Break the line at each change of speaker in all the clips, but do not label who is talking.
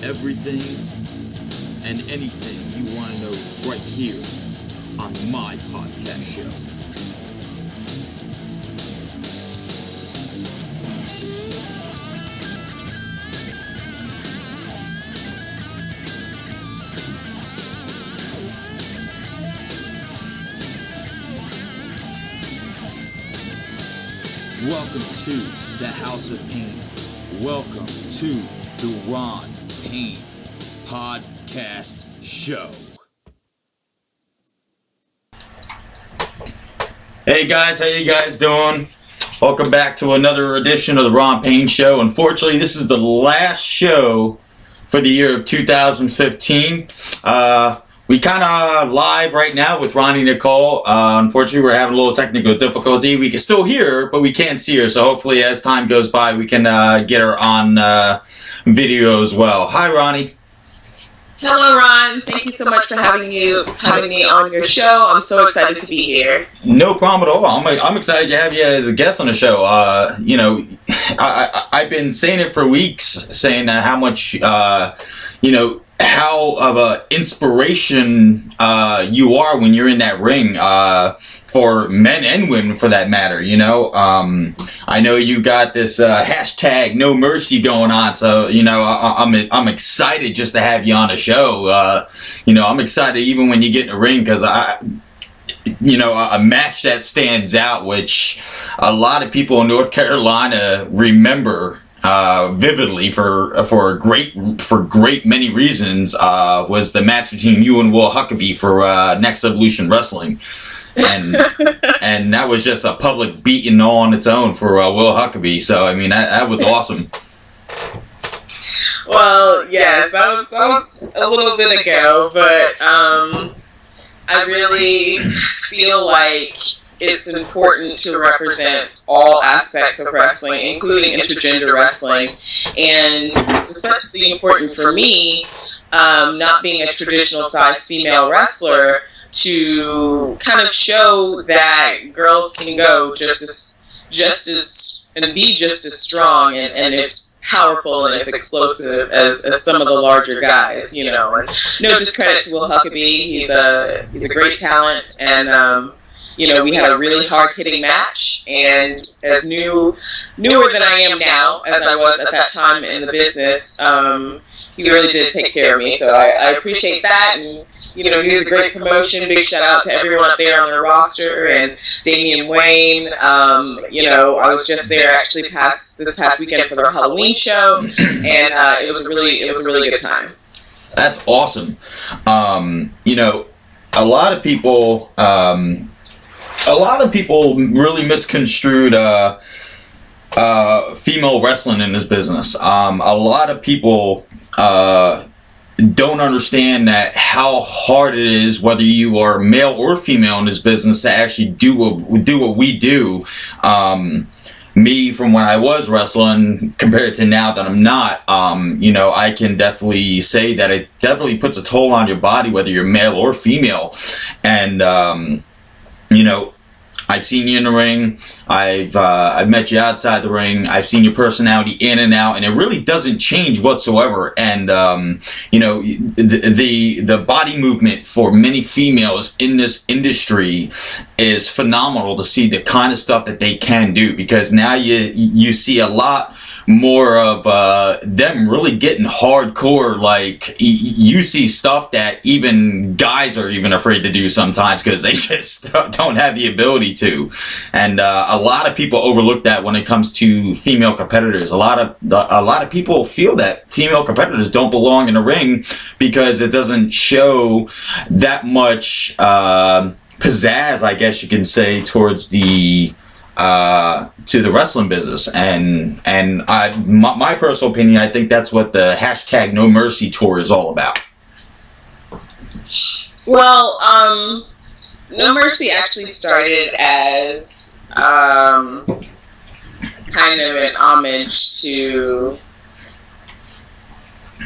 everything and anything you want to know right here on my podcast show. Welcome to the House of Pain. Welcome to the Ron Payne Podcast Show. Hey guys, how you guys doing? Welcome back to another edition of the Ron Payne Show. Unfortunately, this is the last show for the year of 2015. We kind of live right now with Ronnie Nicole. Unfortunately, we're having a little technical difficulty. We can still hear her, but we can't see her. So hopefully, as time goes by, we can get her on video as well. Hi, Ronnie.
Hello, Ron. Thank you so much for having me on your show. I'm so excited to be here.
No problem at all. I'm excited to have you as a guest on the show. I've been saying it for weeks, saying how much how of a inspiration you are when you're in that ring, for men and women for that matter. I know you got this hashtag No Mercy going on, so I'm excited just to have you on the show. I'm excited even when you get in the ring because a match that stands out, which a lot of people in North Carolina remember vividly for great many reasons, was the match between you and Will Huckabee for Next Evolution Wrestling, and that was just a public beating all on its own for Will Huckabee. So I mean that was awesome.
Well, yes, that was a little bit ago, but I really feel like it's important to represent all aspects of wrestling, including intergender wrestling. And it's especially important for me, not being a traditional size female wrestler, to kind of show that girls can go just as and be just as strong and as powerful and as explosive as some of the larger guys, And no discredit to Will Huckabee. He's a great talent, and we had a really hard-hitting match, and as newer than I am now, as I was at that time in the business, he really did take care of me, so I appreciate that. And he was a great promotion. Big shout out to everyone up there on their roster, and Damian Wayne. I was just there actually this past weekend for their Halloween show, and it was a really good time.
That's awesome. A lot of people really misconstrued female wrestling in this business. A lot of people don't understand that how hard it is, whether you are male or female in this business, to actually do what we do. Me, from when I was wrestling compared to now that I'm not, I can definitely say that it definitely puts a toll on your body, whether you're male or female. And I've seen you in the ring. I've met you outside the ring. I've seen your personality in and out, and it really doesn't change whatsoever. And the body movement for many females in this industry is phenomenal to see the kind of stuff that they can do, because now you see a lot more of them really getting hardcore. Like you see stuff that even guys are even afraid to do sometimes because they just don't have the ability to. And a lot of people overlook that when it comes to female competitors. A lot of people feel that female competitors don't belong in the ring because it doesn't show that much pizzazz, I guess you can say, towards the to the wrestling business. And my personal opinion, I think that's what the hashtag No Mercy tour is all about.
Well, No Mercy actually started as kind of an homage to,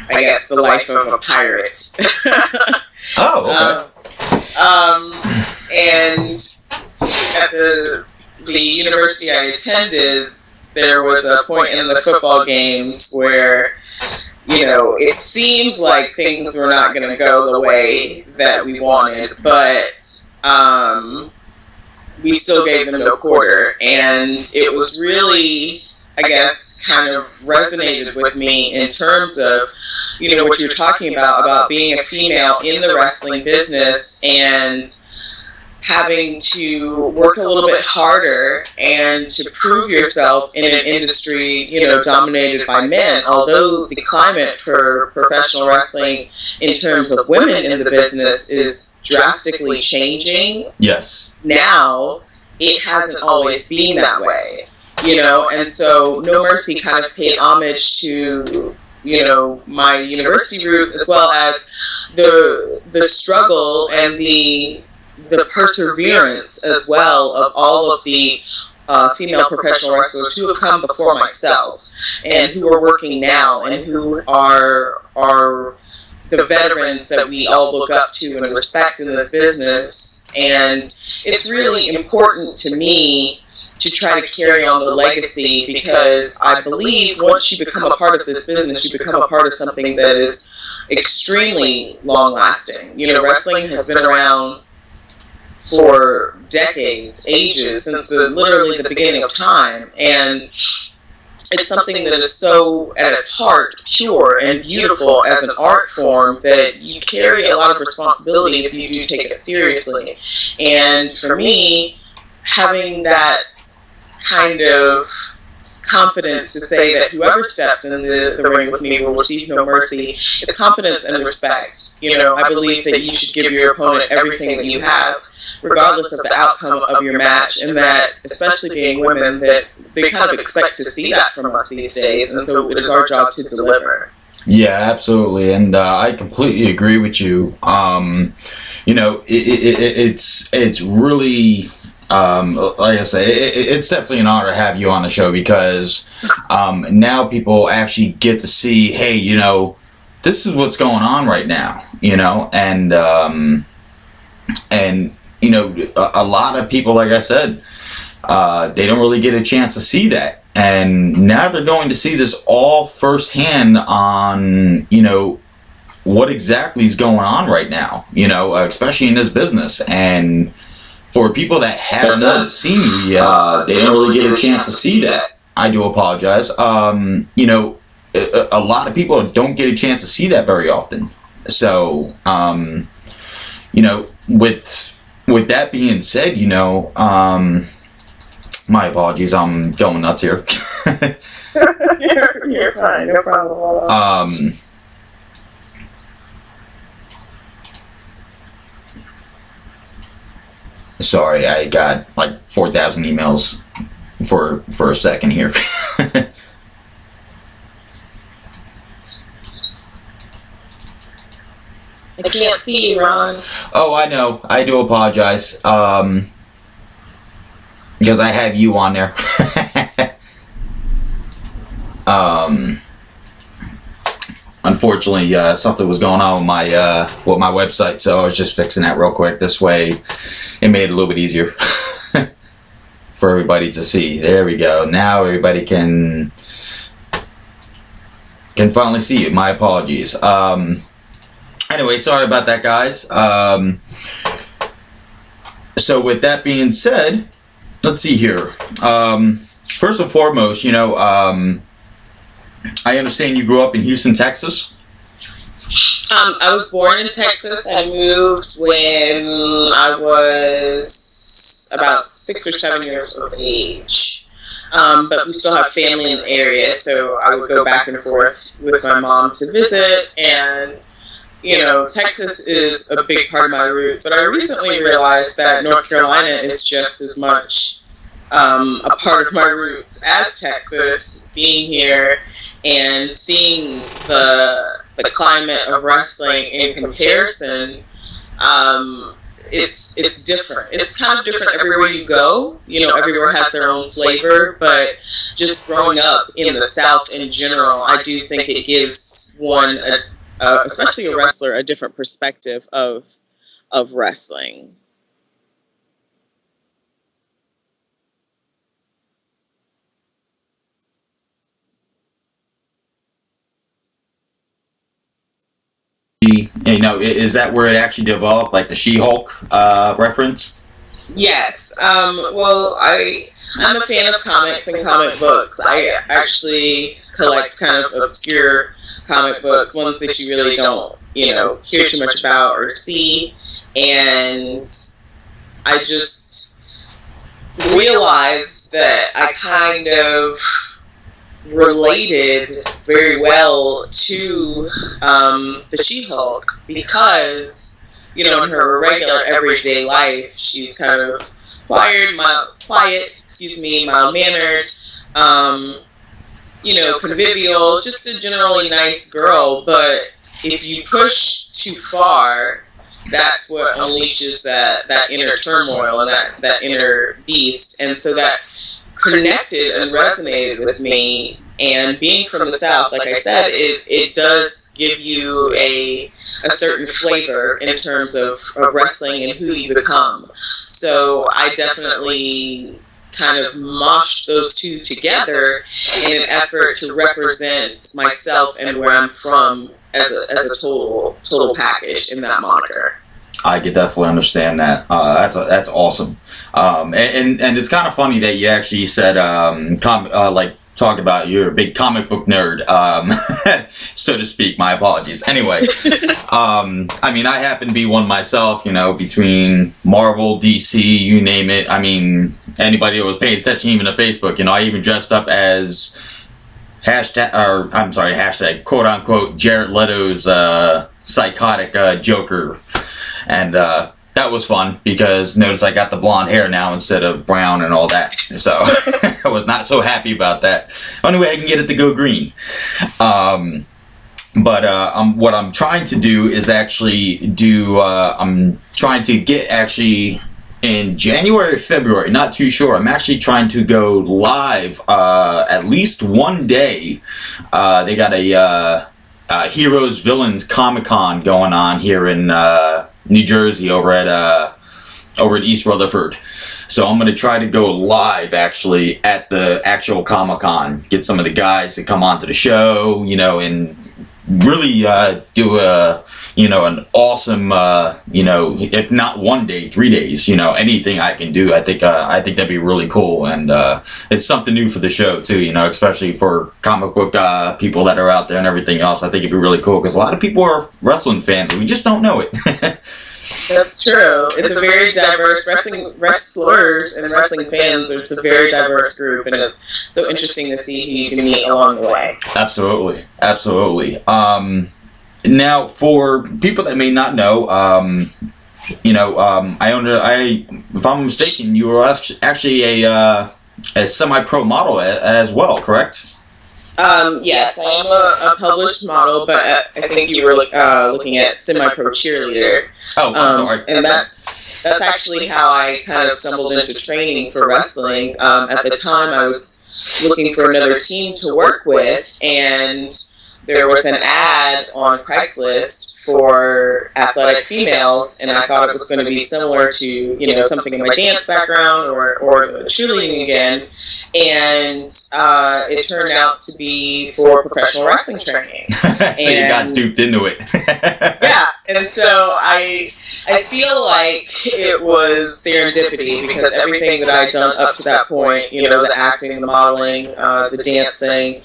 I guess, the life of a pirate.
Oh,
okay. And at the university I attended, there was a point in the football games where, it seemed like things were not going to go the way that we wanted, but we still gave them no quarter. And it was really, I guess, kind of resonated with me in terms of, what you were talking about being a female in the wrestling business and having to work a little bit harder and to prove yourself in an industry, dominated by men. Although the climate for professional wrestling in terms of women in the business is drastically changing.
Yes.
Now, it hasn't always been that way, and so No Mercy kind of paid homage to, my university roots, as well as the struggle and the perseverance as well of all of the female professional wrestlers who have come before myself and who are working now and who are the veterans that we all look up to and respect in this business. And it's really important to me to try to carry on the legacy, because I believe once you become a part of this business, you become a part of something that is extremely long-lasting. Wrestling has been around for decades, ages, since literally the beginning of time, and it's something that is so, at its heart, pure and beautiful as an art form that you carry a lot of responsibility if you do take it seriously. And for me, having that kind of confidence to say that whoever steps in the ring with me will receive no mercy, it's confidence and respect. I believe that you should give your opponent everything that you have, regardless of the outcome of your match, and that, especially being women, that they kind of expect to see that from us these days, and so it is our job to deliver.
Yeah, absolutely, and I completely agree with you. It's really, like I say, it's definitely an honor to have you on the show, because now people actually get to see, hey, this is what's going on right now, and a lot of people, like I said, they don't really get a chance to see that. And now they're going to see this all firsthand on, what exactly is going on right now, especially in this business. And for people that have not seen you yet, they don't really get a chance to see that. I do apologize. A lot of people don't get a chance to see that very often. So, with that being said, my apologies, I'm going nuts here.
You're fine, no problem at all.
Sorry, I got like 4,000 emails for a second here.
I can't see you, Ron.
Oh, I know. I do apologize. Because I have you on there. Unfortunately, something was going on with my website, so I was just fixing that real quick. This way, it made it a little bit easier for everybody to see. There we go. Now everybody can finally see it. My apologies. Anyway, sorry about that, guys. So with that being said, let's see here. First and foremost, I understand you grew up in Houston, Texas.
I was born in Texas. I moved when I was about 6 or 7 years of age. But we still have family in the area, so I would go back and forth with my mom to visit. And, Texas is a big part of my roots. But I recently realized that North Carolina is just as much a part of my roots as Texas. Being here and seeing the climate of wrestling in comparison, it's different. It's kind of different everywhere you go. Everywhere has their own flavor, but just growing up in the South in general, I do think it gives one, especially a wrestler, a different perspective of wrestling.
you know, is that where it actually developed, like the She-Hulk reference?
Yes. Well, I'm a fan of comics and comic books. I actually collect kind of obscure comic books, ones that you really don't, hear too much about or see. And I just realized that I kind of related very well to the She-Hulk because, in her regular everyday life, she's kind of quiet, mild-mannered, convivial, just a generally nice girl. But if you push too far, that's what unleashes that inner turmoil and that inner beast. And so that connected and resonated with me. And being from the South, like I said, it does give you a certain flavor in terms of wrestling and who you become. So I definitely kind of moshed those two together in an effort to represent myself and where I'm from as a total package in that moniker.
I could definitely understand that. That's awesome. And it's kind of funny that you actually said talked about you're a big comic book nerd, so to speak. My apologies. Anyway, I mean, I happen to be one myself. Between Marvel, DC, you name it. I mean, anybody that was paying attention even to Facebook, I even dressed up as hashtag quote unquote Jared Leto's psychotic Joker. And that was fun because notice I got the blonde hair now instead of brown and all that. So I was not so happy about that. Only way I can get it to go green. But what I'm trying to do is actually I'm trying to get actually in January or February, not too sure. I'm actually trying to go live at least one day. They got a Heroes Villains Comic-Con going on here in New Jersey over at East Rutherford. So I'm going to try to go live actually at the actual Comic-Con, get some of the guys to come onto the show, and really do an awesome, if not one day, 3 days, anything I can do. I think that'd be really cool. And it's something new for the show too, especially for comic book people that are out there and everything else. I think it'd be really cool because a lot of people are wrestling fans and we just don't know it.
That's true. It's a very diverse wrestlers and wrestling fans. It's a very diverse group, and it's so interesting to see who you can meet along the way.
Absolutely. Now, for people that may not know, if I'm mistaken, you were actually a semi-pro model as well, correct?
Yes, I am a published model, but I think you were looking at semi-pro cheerleader.
Oh, I'm sorry.
And that's actually how I kind of stumbled into training for wrestling. At the time, I was looking for another team to work with, and there was an ad on Craigslist for athletic females, and I thought it was going to be similar to, something in my dance background or cheerleading again, and it turned out to be for professional wrestling training.
So you got duped into it.
Yeah, and so I feel like it was serendipity because everything that I'd done up to that point, the acting, the modeling, the dancing,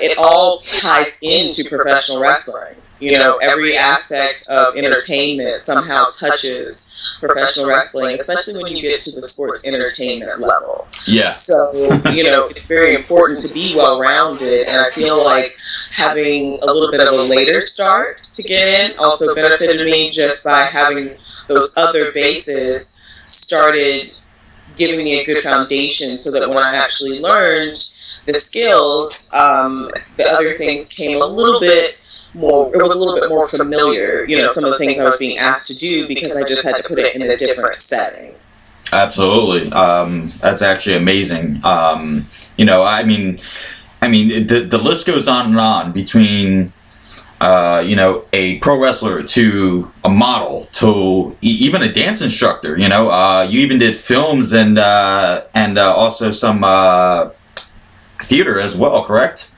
it all ties into professional wrestling. Every aspect of entertainment somehow touches professional wrestling, especially when you get to the sports entertainment level.
Yeah.
So, it's very important to be well-rounded, and I feel like having a little bit of a later start to get in also benefited me just by having those other bases started giving me a good foundation so that when I actually learned the skills, the other things came a little bit more, it was a little bit more familiar, some of the things I was being asked to do because I just had to put it in a different setting.
Absolutely. That's actually amazing. The list goes on and on between a pro wrestler to a model to even a dance instructor. You even did films and also some theater as well, correct?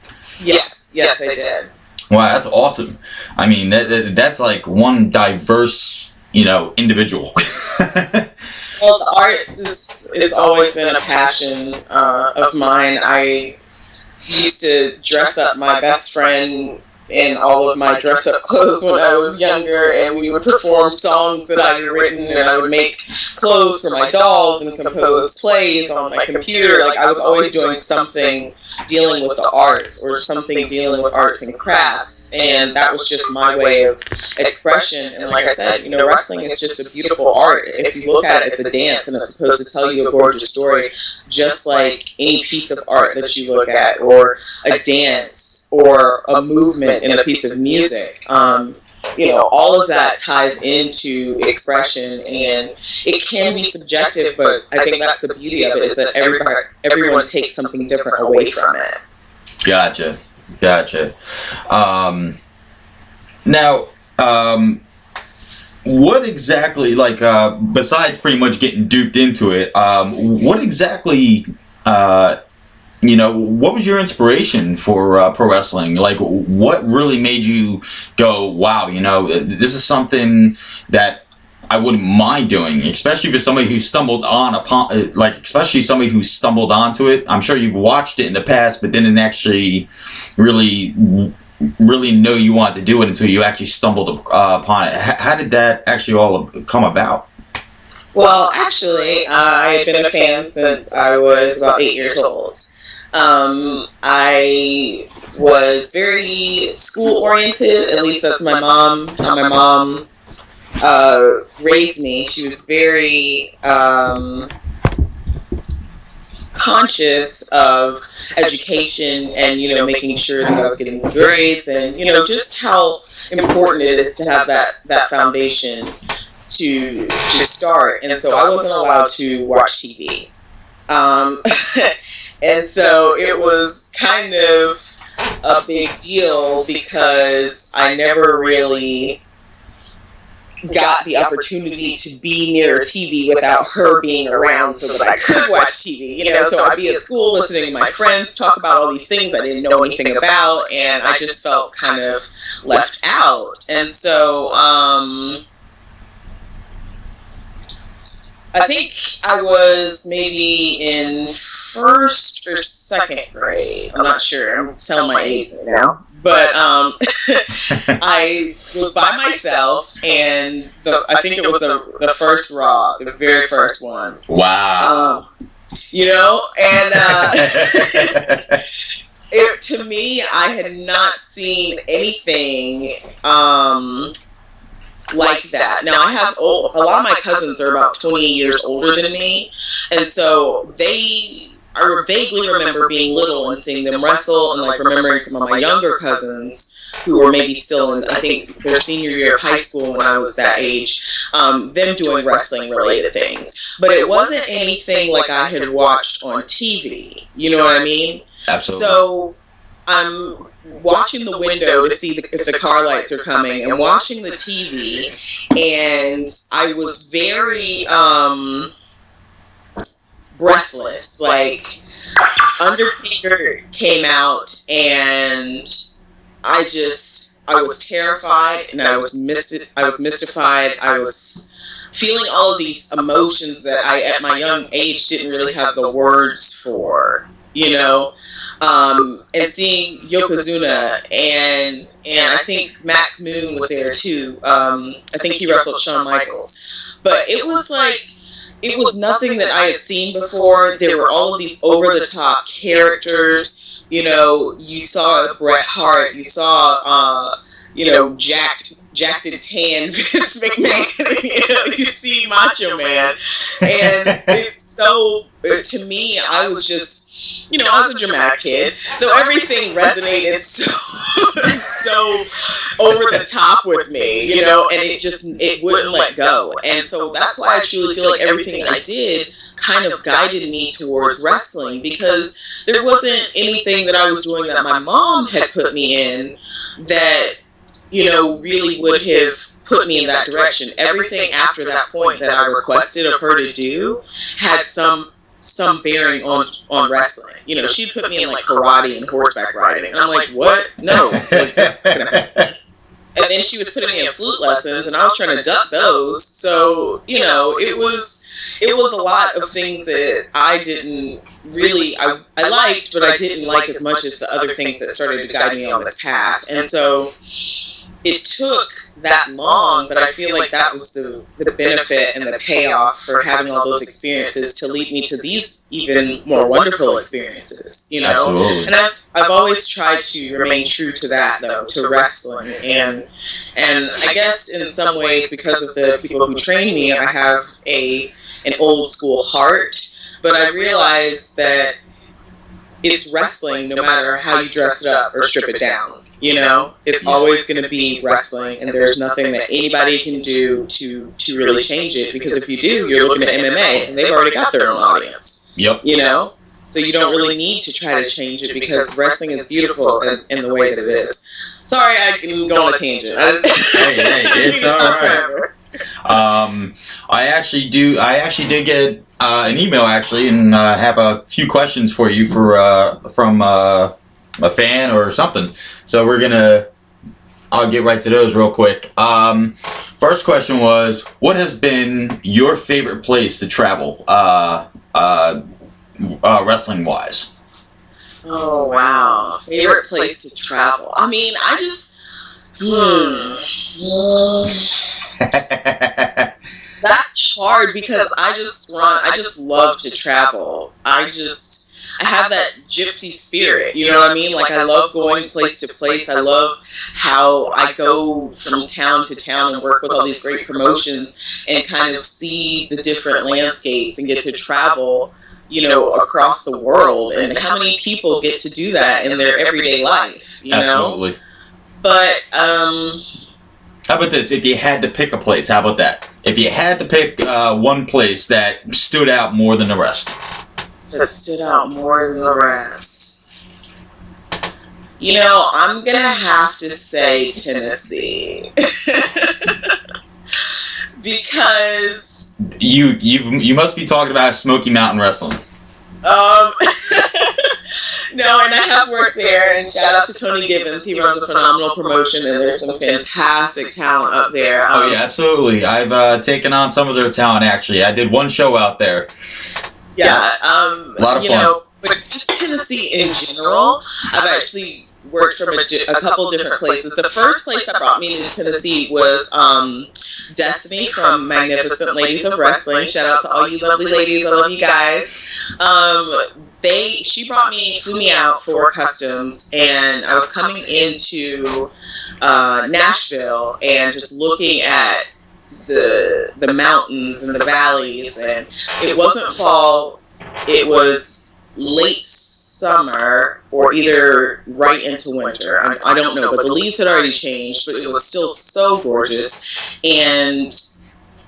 Yes, I did.
Wow, that's awesome. I mean, that's like one diverse, individual.
Well, the arts is always been a passion of mine. I used to dress up my best friend in all of my dress-up clothes when I was younger, and we would perform songs that I had written, and I would make clothes for my dolls and compose plays on my computer. Like, I was always doing something dealing with the arts or something dealing with arts and crafts, and that was just my way of expression. And like I said, wrestling is just a beautiful art. If you look at it, it's a dance, and it's supposed to tell you a gorgeous story, just like any piece of art that you look at, or a dance, or a movement in a piece of music. All of that ties into expression, and it can be subjective, but I think that's the beauty of it, is that everyone takes something different away from it.
Gotcha. Now, what exactly, like, besides pretty much getting duped into it, what exactly, what was your inspiration for pro wrestling? Like, what really made you go, wow, this is something that I wouldn't mind doing, especially for somebody who stumbled onto it. I'm sure you've watched it in the past, but didn't actually really know you wanted to do it until you actually stumbled upon it. How did that actually all come about?
Well, actually, I had been a fan since I was about 8 years old. I was very school oriented, at least that's how my mom raised me. She was very conscious of education and, making sure that I was getting grades, and, just how important it is to have that foundation to start. And so I wasn't allowed to watch TV. And so it was kind of a big deal, because I never really got the opportunity to be near a TV without her being around so that I could watch TV. So I'd be at school listening to my friends talk about all these things I didn't know anything about, and I just felt kind of left out. And so I think I was maybe in first or second grade. I'm not sure. I'm telling my age right now. But I was by myself, and I think it was the first Raw, the very first one.
Wow.
And to me, I had not seen anything like that. Now, I have a lot of my cousins are about 20 years older than me, and so I vaguely remember being little and seeing them wrestle, and like remembering some of my younger cousins who were maybe still in, I think, their senior year of high school when I was that age, them doing wrestling related things. But it wasn't anything like I had watched on TV. You know what I mean?
Absolutely.
So I'm watching the window to see if the car lights are coming, and watching the TV, and I was very breathless. Like, Undertaker came out, and I was terrified, and I was mystified. I was feeling all of these emotions that I, at my young age, didn't really have the words for. And seeing Yokozuna, and I think Max Moon was there too. I think he wrestled Shawn Michaels. But it was nothing that I had seen before. There were all of these over-the-top characters. You saw Bret Hart. You saw, jacked and tan Vince McMahon. You see Macho Man. And it's so, to me, I was just, I was a dramatic kid, so everything resonated so over the top with me, and it wouldn't let go. And so that's why I truly feel like everything I did kind of guided me towards wrestling, because there wasn't anything that I was doing that my mom had put me in that really would have put me in that direction. Everything after that point that I requested of her to do had some some bearing on wrestling. You know, she'd put me in like karate and horseback riding. And I'm like, what? No. And then she was putting me in flute lessons, and I was trying to duck those. So, you know, it was a lot of things that I didn't really, I liked, but I didn't like as much as the other things that started to guide me on this path. And so it took that long, but I feel like that was the benefit and the payoff for having all those experiences to lead me to these even more wonderful experiences, you know?
Absolutely.
And I've always tried to remain true to that, though, to wrestling. And I guess in some ways, because of the people who train me, I have an old school heart, but I realize that it's wrestling no matter how you dress it up or strip it down. You know, it's always going to be wrestling, and there's nothing that anybody can do to really change it, because if you do, you're looking at MMA, and they've already got their own audience.
Yep.
You know? So you don't really need to try to change it, because wrestling is beautiful in the way that it is. Sorry, I can go on a tangent.
Hey, it's all right. I actually did get an email, actually, and have a few questions for you from a fan or something. So I'll get right to those real quick. First question was, what has been your favorite place to travel, wrestling wise?
Oh, wow. Favorite place to travel. I mean, I just, that's hard, because I just love to travel. I have that gypsy spirit, you know what I mean? Like, I love going place to place. I love how I go from town to town and work with all these great promotions and kind of see the different landscapes and get to travel, you know, across the world. And how many people get to do that in their everyday life, you know?
Absolutely.
But,
how about this? If you had to pick a place, how about that? If you had to pick one place that stood out more than the rest.
That stood out more than the rest. You know, I'm gonna have to say Tennessee. Because
you must be talking about Smoky Mountain Wrestling.
No, and I have worked there, and shout out to Tony Gibbons. He runs a phenomenal promotion, and there's some fantastic talent up there.
Oh yeah, absolutely. I've taken on some of their talent, actually. I did one show out there.
Yeah,
a lot of fun.
Know, but just Tennessee in general, I've actually worked from a couple different places. The first place that brought me to Tennessee was Destiny from Magnificent Ladies of Wrestling. Shout out to all you lovely ladies. I love you guys. She flew me out for customs, and I was coming into Nashville and just looking at the mountains and the valleys, and it wasn't fall, it was late summer or either right into winter. I don't know, but the leaves had already changed, but it was still so gorgeous. And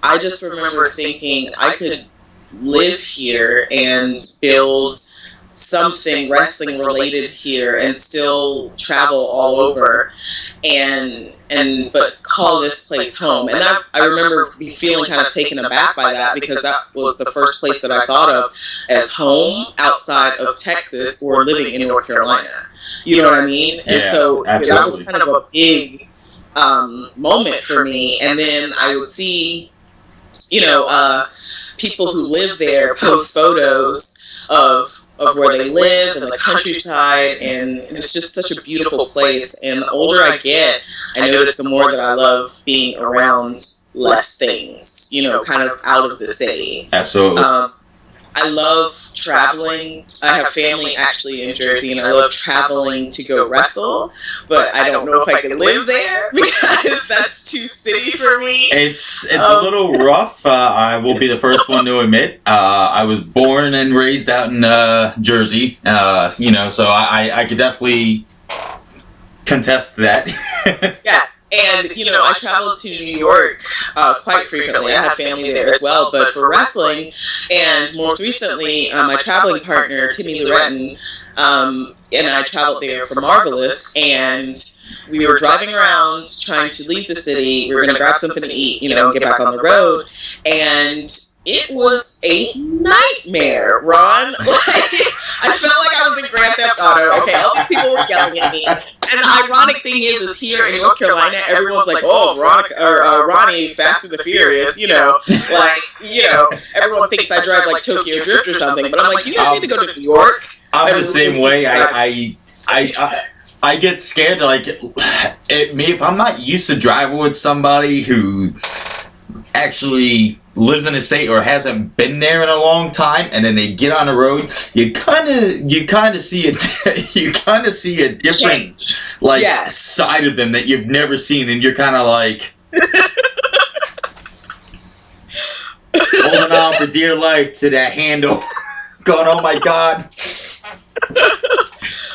I just remember thinking I could live here and build something wrestling related here and still travel all over but call this place home. And I remember feeling kind of taken aback by that, because that was the first place that I thought of as home outside of Texas or living in North Carolina. You know what I mean? And so
absolutely.
That was kind of a big moment for me. And then I would see, you know, people who live there post photos of where they live and the countryside, and it's just such a beautiful place. And the older I get, I notice the more that I love being around less things, you know, kind of out of the city.
Absolutely.
I love traveling. I have family actually in Jersey, and I love traveling to go wrestle, but I don't know if I can live there because that's too city for me.
It's a little rough. I will be the first one to admit. I was born and raised out in Jersey, you know, so I could definitely contest that.
Yeah. And, you know, I travel to New York quite frequently. I have family there as well. But for wrestling, and most recently, my traveling partner, Timmy Loretton, and I traveled there for Marvelous, and we were driving around trying to leave the city. We were going to grab something to eat, you know, and get back on the road. And it was a nightmare, Ron. Like, I felt like I was in Grand Theft Auto. Okay, all these people were yelling at me. And the ironic thing is here in North Carolina, everyone's like, "Oh, Ronnie, Fast and the Furious," you know, like, you know, everyone thinks I drive like Tokyo Drift or something. But I'm like, you guys need to go to New York.
I'm the same way. I get scared. Like, if I'm not used to driving with somebody who actually lives in a state or hasn't been there in a long time, and then they get on the road, you kind of see a different side of them that you've never seen, and you're kind of like holding on for dear life to that handle, going, "Oh my God."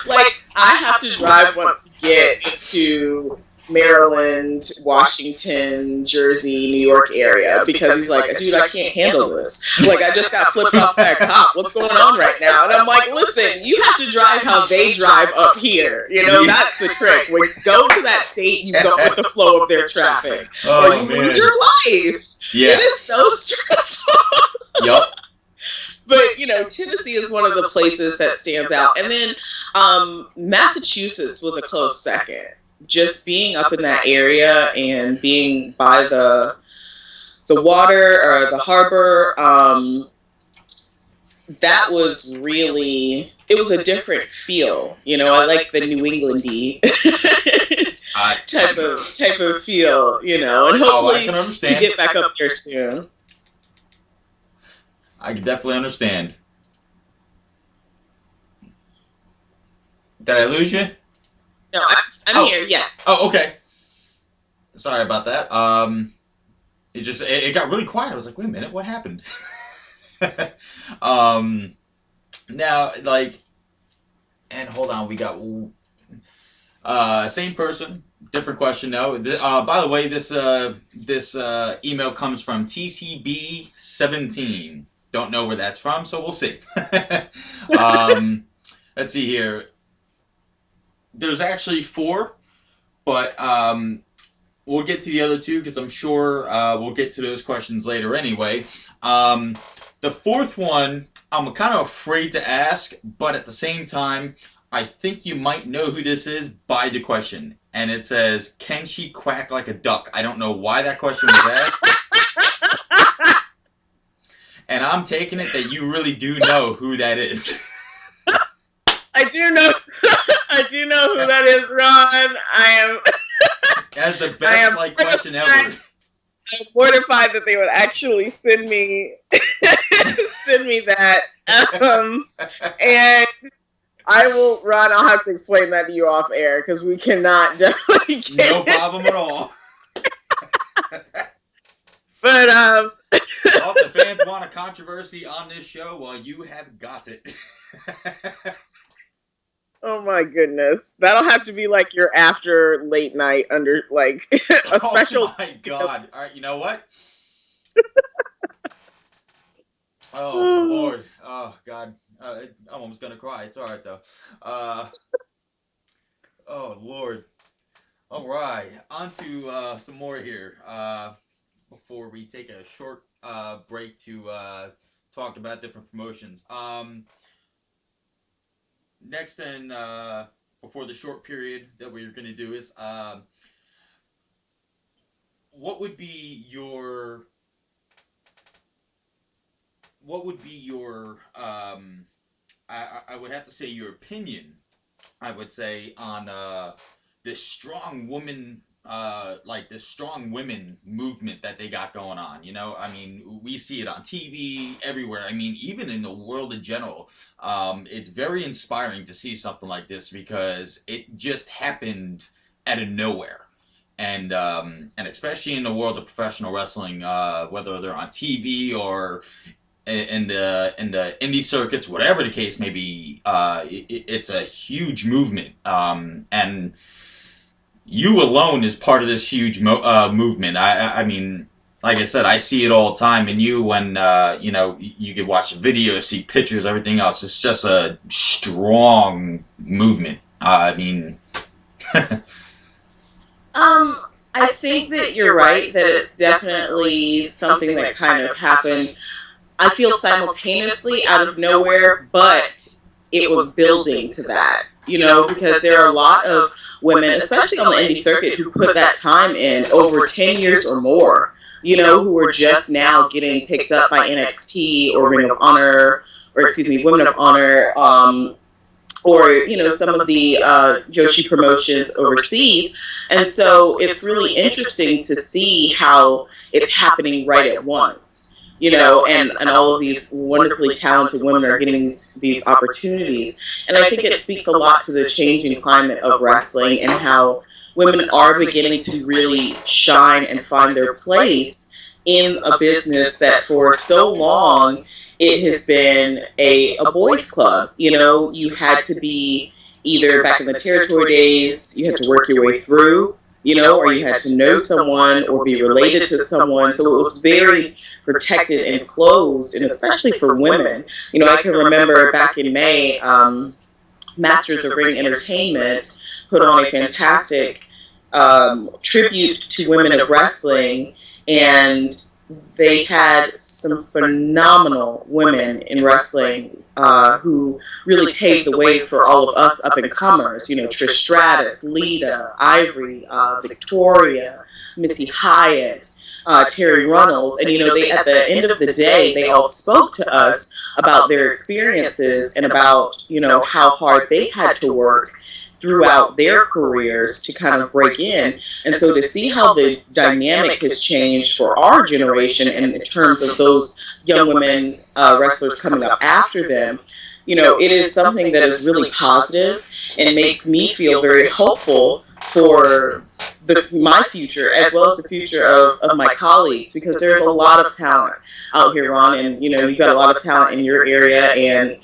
Like, I have to drive once to get to Maryland, Washington, Jersey, New York area, because he's like, "Dude, I can't handle this. Like, I just got flipped off by a cop. What's going on right now?" And I'm like, "Listen, you have to drive how they drive up here. You know, that's the trick. When you go to that state, you go with the flow of their traffic, or you lose your life." Yeah. It is so stressful.
Yep.
But, you know, Tennessee is one of the places that stands out. And then Massachusetts was a close second. Just being up in that area and being by the water or the harbor, that was really, it was a different feel. You know, I like the New England-y type of feel, you know, and hopefully to get back up there soon.
I can definitely understand. Did I lose you?
No, I'm here. Yeah.
Oh, okay. Sorry about that. It got really quiet. I was like, wait a minute, what happened? Now, like, and hold on, we got same person, different question though. By the way, this email comes from TCB17. Don't know where that's from, so we'll see. Let's see here. There's actually 4, but we'll get to the other 2 because I'm sure we'll get to those questions later anyway. The 4th one, I'm kind of afraid to ask, but at the same time, I think you might know who this is by the question. And it says, "Can she quack like a duck?" I don't know why that question was asked. And I'm taking it that you really do know who that is.
I do know who that is, Ron. I am.
That's the best question ever.
I'm mortified that they would actually send me that. And I will, Ron. I'll have to explain that to you off air because we cannot definitely get
no problem at all.
But
well, if the fans want a controversy on this show, well, you have got it.
Oh my goodness. That'll have to be like your after late night under like a special.
Oh my God. All right, you know what? Oh Lord. Oh God. I'm almost gonna cry. It's all right though. Oh Lord. All right. On to some more here. Before we take a short break to talk about different promotions. Next, then, before the short period that we're going to do is, what would be your, I would have to say your opinion, I would say, on this strong woman, like this strong women movement that they got going on. You know, I mean, we see it on TV everywhere. I mean, even in the world in general, it's very inspiring to see something like this because it just happened out of nowhere. And especially in the world of professional wrestling, whether they're on TV or in the indie circuits, whatever the case may be, it's a huge movement. And you alone is part of this huge movement. I mean, like I said, I see it all the time. And you, when you could watch the video, see pictures, everything else. It's just a strong movement. I mean,
I think that you're right, that it's definitely something that kind of happened, I feel simultaneously out of nowhere, but it was building to that, because there are a lot of women, especially on the indie circuit, who put that time in over 10 years or more, who are just now getting picked up by NXT or Ring of Honor, or excuse me, Women of Honor, or some of the Joshi promotions overseas. And so it's really interesting to see how it's happening right at once, and all of these wonderfully talented women are getting these opportunities. And I think it speaks a lot to the changing climate of wrestling and how women are beginning to really shine and find their place in a business that for so long it has been a boys' club. You had to be either back in the territory days, you had to work your way through, or you had to know someone or be related to someone. So it was very protected and closed, and especially for women. I can remember back in May, Masters of Ring Entertainment put on a fantastic tribute to women of wrestling, and they had some phenomenal women in wrestling who really paved the way for all of us up-and-comers. Trish Stratus, Lita, Ivory, Victoria, Missy Hyatt, Terry Runnels. And, they, at the end of the day, they all spoke to us about their experiences and about, how hard they had to work throughout their careers to kind of break in. And so to see how the dynamic has changed for our generation and in terms of those young women wrestlers coming up after them, it is something that is really positive and makes me feel very hopeful for my future as well as the future of my colleagues, because there's a lot of talent out here, Ron, and you've got a lot of talent in your area, and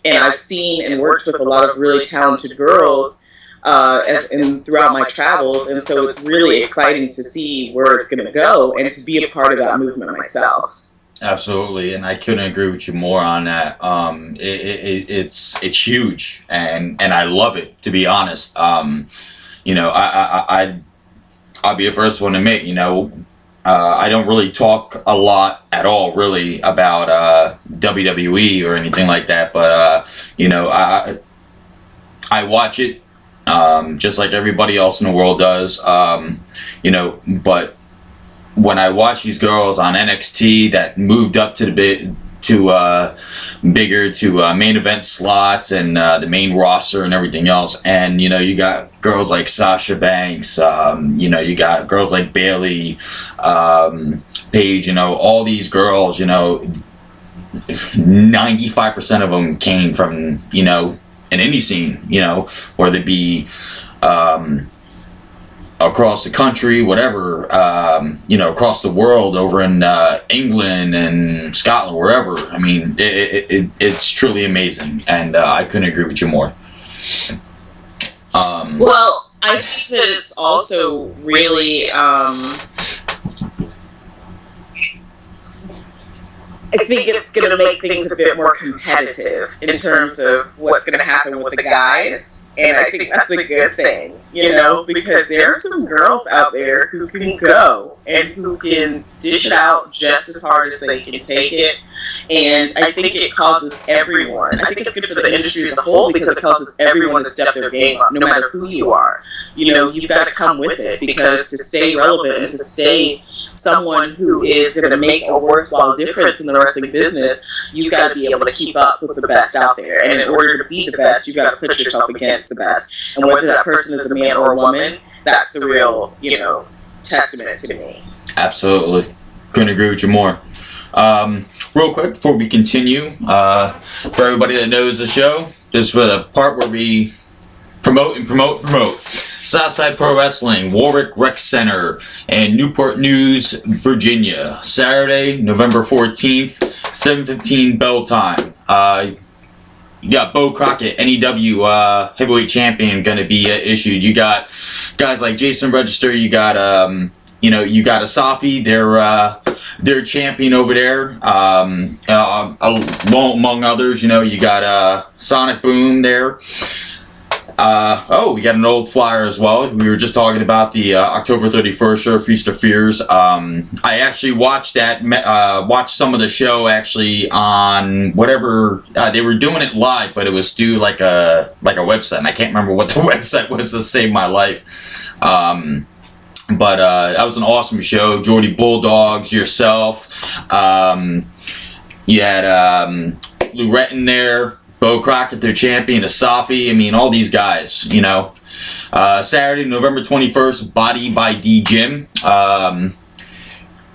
I've seen and worked with a lot of really talented girls throughout my travels, and so it's really exciting to see where it's going to go and to be a part of that movement myself.
Absolutely, and I couldn't agree with you more on that. It's huge, and I love it, to be honest. I'll be the first one to admit, I don't really talk a lot at all, really, about WWE or anything like that, but I watch it. Just like everybody else in the world does, but when I watch these girls on NXT that moved up to bigger main event slots and the main roster and everything else, and you got girls like Sasha Banks, you got girls like Bayley, Paige, all these girls, 95% of them came from an indie scene, whether it be across the country, whatever, across the world, over in England and Scotland, wherever. I mean, it's truly amazing, and I couldn't agree with you more.
Well, I think that it's also really I think it's going to make things a bit more competitive in terms of what's going to happen with the guys, and I think that's a good thing, because there are some girls out there who can go and who can dish it out just as hard as they can take it, and I think it causes everyone, I think it's good for the industry as a whole, because it causes everyone to step their game up, no matter who you are. You've got to come with it, because to stay relevant and to stay someone who is going to make a worthwhile difference in the wrestling business, you've got to be able to keep up with the best out there. And in order to be the best, you've got to put yourself against the best. And whether that person is a man or a woman, that's the real, testament to me.
Absolutely. Couldn't agree with you more. Real quick, before we continue, for everybody that knows the show, this is the part where we promote. Southside Pro Wrestling, Warwick Rec Center, and Newport News, Virginia. Saturday, November 14th, 7:15 bell time. You got Bo Crockett, NEW heavyweight champion, going to be issued. You got guys like Jason Register. You got you got Asafi. They're their champion over there. Among others, you got Sonic Boom there. We got an old flyer as well. We were just talking about the October 31st show, Feast of Fears. I actually watched watched some of the show actually on whatever they were doing it live, but it was through like a website, and I can't remember what the website was to save my life. But that was an awesome show. Geordie Bulldogs, yourself. You had Lou Retton there. Bo Crockett, their champion, Asafi. I mean, all these guys, Saturday, November 21st, Body by D Gym.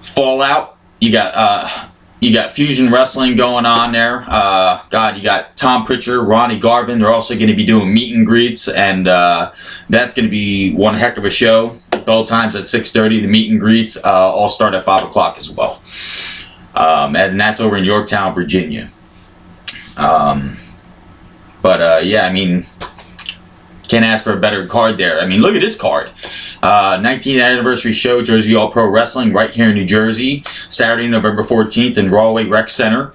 Fallout. You got Fusion Wrestling going on there. You got Tom Pritchard, Ronnie Garvin. They're also going to be doing meet and greets, and that's going to be one heck of a show. Bell times at 6:30. The meet and greets all start at 5 o'clock as well. And that's over in Yorktown, Virginia. I mean, can't ask for a better card there. I mean, look at this card. 19th anniversary show, Jersey All Pro Wrestling, right here in New Jersey. Saturday, November 14th in Broadway Rec Center.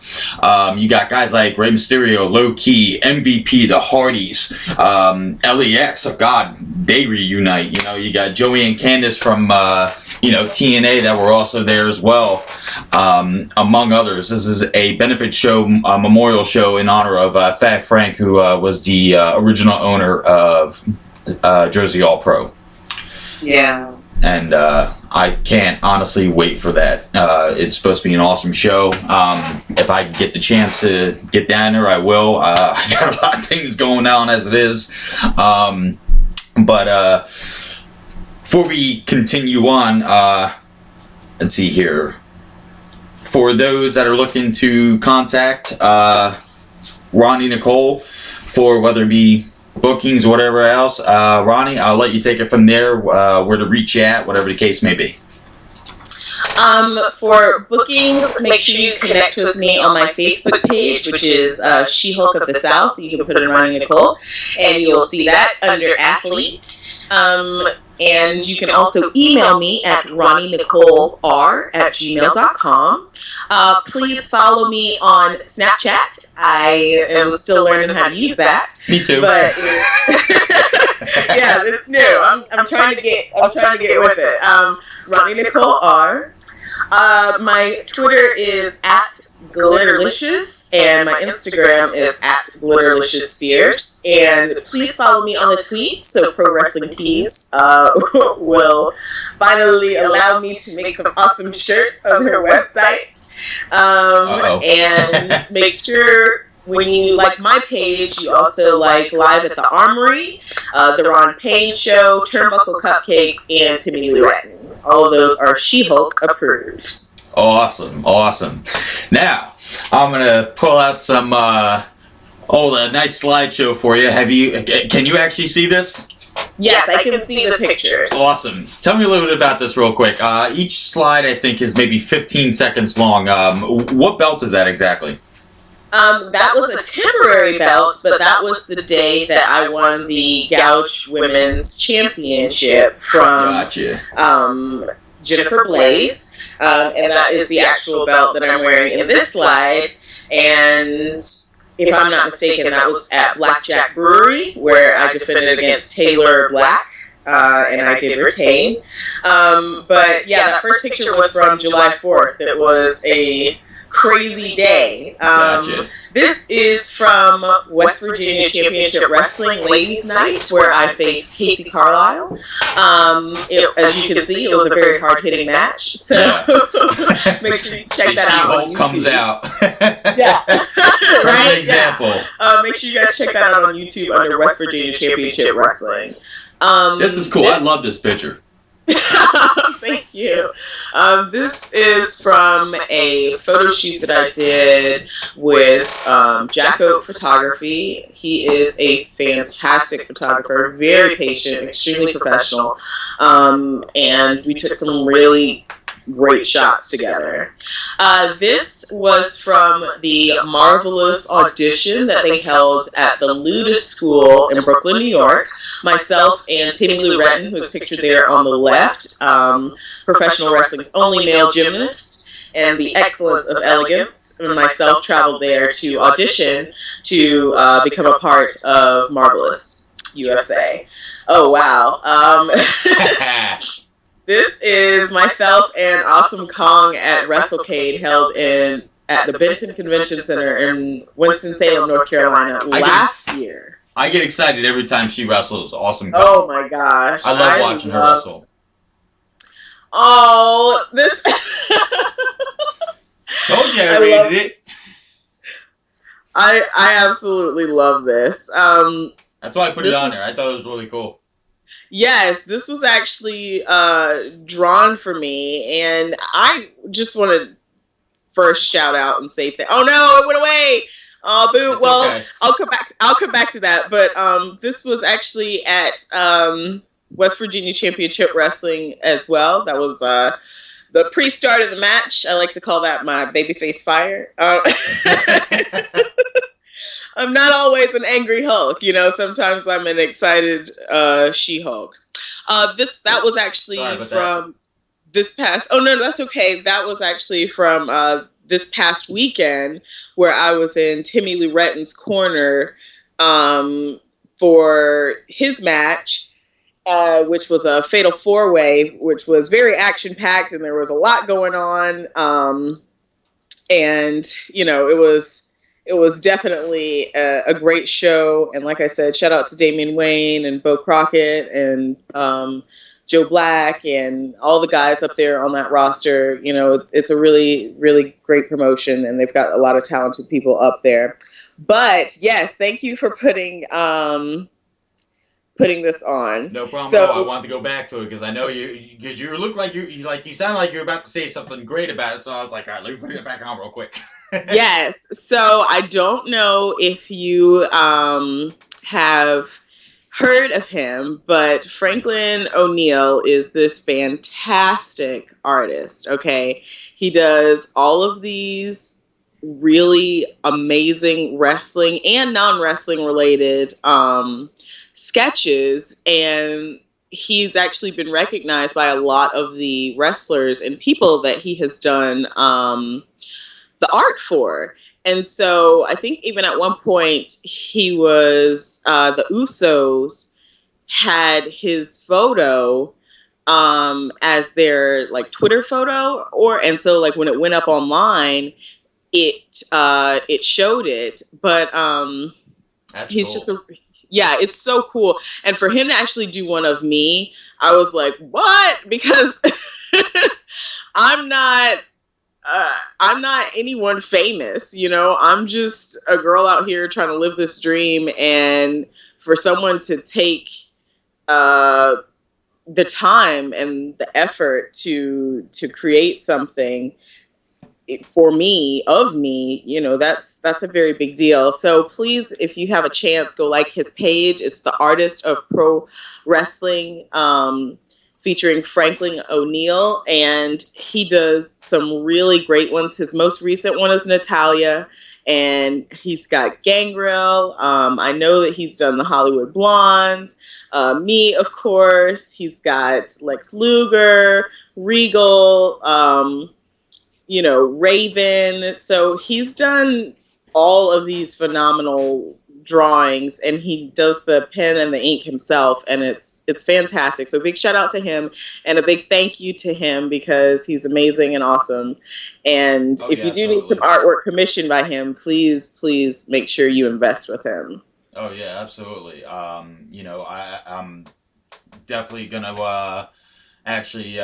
You got guys like Rey Mysterio, Low Key, MVP, The Hardys, LAX. Oh God, they reunite. You got Joey and Candace from TNA that were also there as well, among others. This is a benefit show, memorial show in honor of Fat Frank, who was the original owner of Jersey All Pro.
Yeah.
And I can't honestly wait for that. It's supposed to be an awesome show. If I get the chance to get down there, I will. I got a lot of things going on as it is. Before we continue on, let's see here. For those that are looking to contact Ronnie, NICOLE, for whether it be bookings or whatever else, Ronnie, I'll let you take it from there, where to reach you at, whatever the case may be.
For bookings, make sure you connect with me on my Facebook page, which is She-Hulk of the South. You can put it in Ronnie NICOLE, and you'll see that under Athlete. And you can also email me at ronnienicolor@gmail.com. Please follow me on Snapchat. I am still learning how to use that.
Me too.
But yeah, it's new. I'm trying to get with it. Ronnie NICOLE R. My Twitter is @Glitterlicious, and my Instagram is @GlitterLiciousFierce. And please follow me on the tweets, so Pro Wrestling Tees will finally allow me to make some awesome shirts on their website. And make sure when you like my page, you also like Live at the Armory, the Ron Payne Show, Turnbuckle Cupcakes, and Timmy Lee Retton. All of those are She-Hulk approved.
Awesome. Now, I'm going to pull out some a nice slideshow for you. Can you actually see this?
Yes, I can see the pictures.
Awesome. Tell me a little bit about this real quick. Each slide, I think, is maybe 15 seconds long. What belt is that exactly?
That was a temporary belt, but that was the day that I won the Gouge Women's Championship from Jennifer Blaze. And that is the actual belt that I'm wearing in this slide. And if I'm not mistaken, that was at Blackjack Brewery, where I defended against Taylor Black. And I did retain. But yeah, that first picture was from July 4th. It was a crazy day. This is from West Virginia Championship Wrestling Ladies Night, where I faced Casey Carlisle. As you can see, it was a very hard-hitting match. So make sure you check that out on YouTube.
Comes out.
Yeah. Right?
Example.
Yeah. Make sure you guys check that out on YouTube under West Virginia Championship Wrestling.
This is cool. I love this picture.
Thank you. This is from a photo shoot that I did with Jack Oak Photography. He is a fantastic photographer, very patient, extremely professional, and we took some really great shots together. This was from the marvelous audition that they held at the Ludus School in Brooklyn, New York. Myself and Timmy Lee Retton, who is pictured there on the left, professional wrestling's only male gymnast. and the Excellence of Elegance, and myself traveled there to audition to become a part of Marvelous USA. Oh, wow. This is myself and Awesome Kong at WrestleCade, held at the Benton Convention Center in Winston-Salem, North Carolina, last year.
I get excited every time she wrestles. Awesome Kong.
Oh my gosh.
I love watching her wrestle.
Oh, this.
Told you I rated it.
I absolutely love this.
That's why I put it on there. I thought it was really cool.
Yes, this was actually drawn for me, and I just want to first shout out and say oh no, it went away. Oh boo.
It's
well,
okay.
I'll come back to that. But this was actually at West Virginia Championship Wrestling as well. That was the pre-start of the match. I like to call that my babyface fire. I'm not always an angry Hulk, you know. Sometimes I'm an excited She-Hulk. That was actually from this past. Oh no, that's okay. That was actually from this past weekend, where I was in Timmy Lee Retton's corner for his match, which was a fatal 4-way, which was very action packed, and there was a lot going on. And you know, it was definitely a great show. And like I said, shout out to Damian Wayne and Bo Crockett and Joe Black and all the guys up there on that roster. You know, it's a really, really great promotion, and they've got a lot of talented people up there. But yes, thank you for putting this on.
No problem. So, I wanted to go back to it because I know because you look like you sound like you're about to say something great about it. So I was like, all right, let me put it back on real quick.
Yes. So I don't know if you have heard of him, but Franklin O'Neill is this fantastic artist. Okay, he does all of these really amazing wrestling and non-wrestling related sketches, and he's actually been recognized by a lot of the wrestlers and people that he has done the art for. And so I think even at one point he was the Usos had his photo as their like Twitter photo, and so like when it went up online, it showed it. But
That's
he's
cool.
it's so cool. And for him to actually do one of me, I was like, what? Because I'm not anyone famous, you know. I'm just a girl out here trying to live this dream, and for someone to take the time and the effort to create something for me, you know, that's a very big deal. So please, if you have a chance, go like his page. It's the Artist of Pro Wrestling, featuring Franklin O'Neill, and he does some really great ones. His most recent one is Natalia, and he's got Gangrel. I know that he's done the Hollywood Blondes, me, of course. He's got Lex Luger, Regal, you know, Raven. So he's done all of these phenomenal drawings, and he does the pen and the ink himself, and it's fantastic. So big shout out to him, and a big thank you to him, because he's amazing and awesome. And if you do need some artwork commissioned by him, please make sure you invest with him.
Oh yeah, absolutely. You know, I'm definitely gonna actually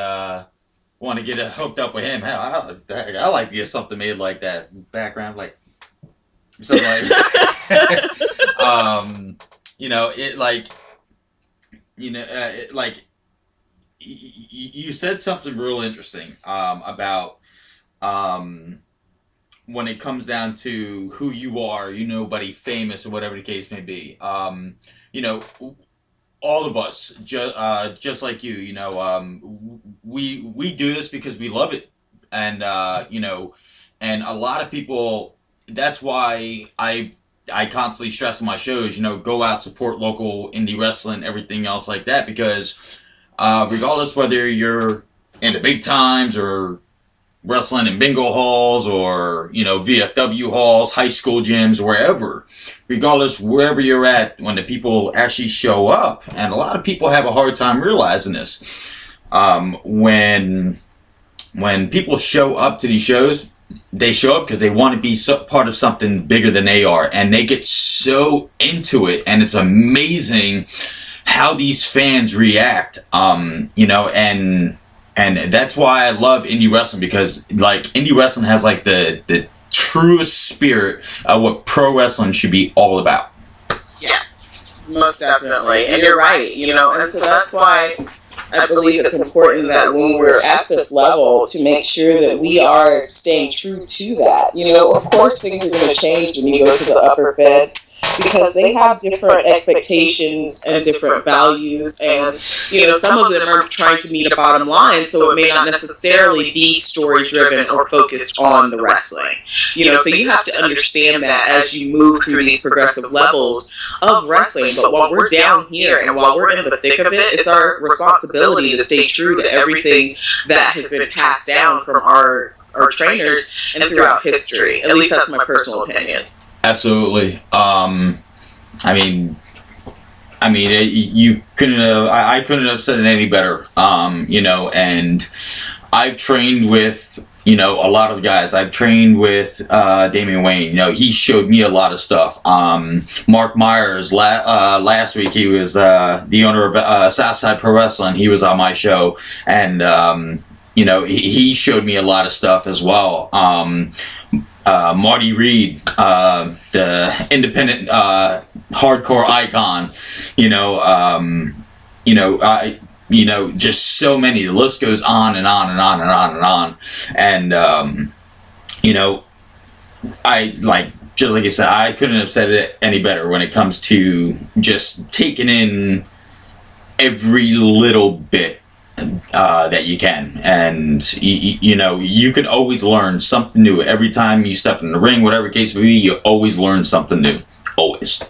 want to get hooked up with him. Hell, I like to get something made like that background, like something like you know, it like, you know, you said something real interesting about when it comes down to who you are, you know, buddy, famous or whatever the case may be. You know, all of us, just like you know, we do this because we love it, and you know, and a lot of people. That's why I constantly stress in my shows, you know, go out, support local indie wrestling, everything else like that, because regardless whether you're in the big times or wrestling in bingo halls or, VFW halls, high school gyms, wherever, regardless, wherever you're at, when the people actually show up, and a lot of people have a hard time realizing this, when people show up to these shows, they show up because they want to be part of something bigger than they are, and they get so into it, and it's amazing how these fans react, and that's why I love indie wrestling, because like indie wrestling has like the truest spirit of what pro wrestling should be all about.
Yeah, most definitely, and you're right, and so that's why I believe it's important that when we're at this level to make sure that we are staying true to that. Of course things are going to change when you go to the upper feds, because they have different expectations and different values, and some of them are trying to meet a bottom line, so it may not necessarily be story driven or focused on the wrestling. So you have to understand that as you move through these progressive levels of wrestling. But while we're down here and while we're in the thick of it, it's our responsibility to stay true to everything that has been passed down from our trainers and throughout history. At least that's my personal opinion.
Absolutely. You couldn't have. I couldn't have said it any better. And I've trained with a lot of guys. I've trained with Damian Wayne. He showed me a lot of stuff. Mark Myers, last week, he was the owner of Southside Pro Wrestling. He was on my show, and he showed me a lot of stuff as well. Marty Reed, the independent hardcore icon. Just so many. The list goes on and on and on and on and on. And, just like I said, I couldn't have said it any better when it comes to just taking in every little bit that you can. And, you can always learn something new. Every time you step in the ring, whatever case may be, you always learn something new. Always.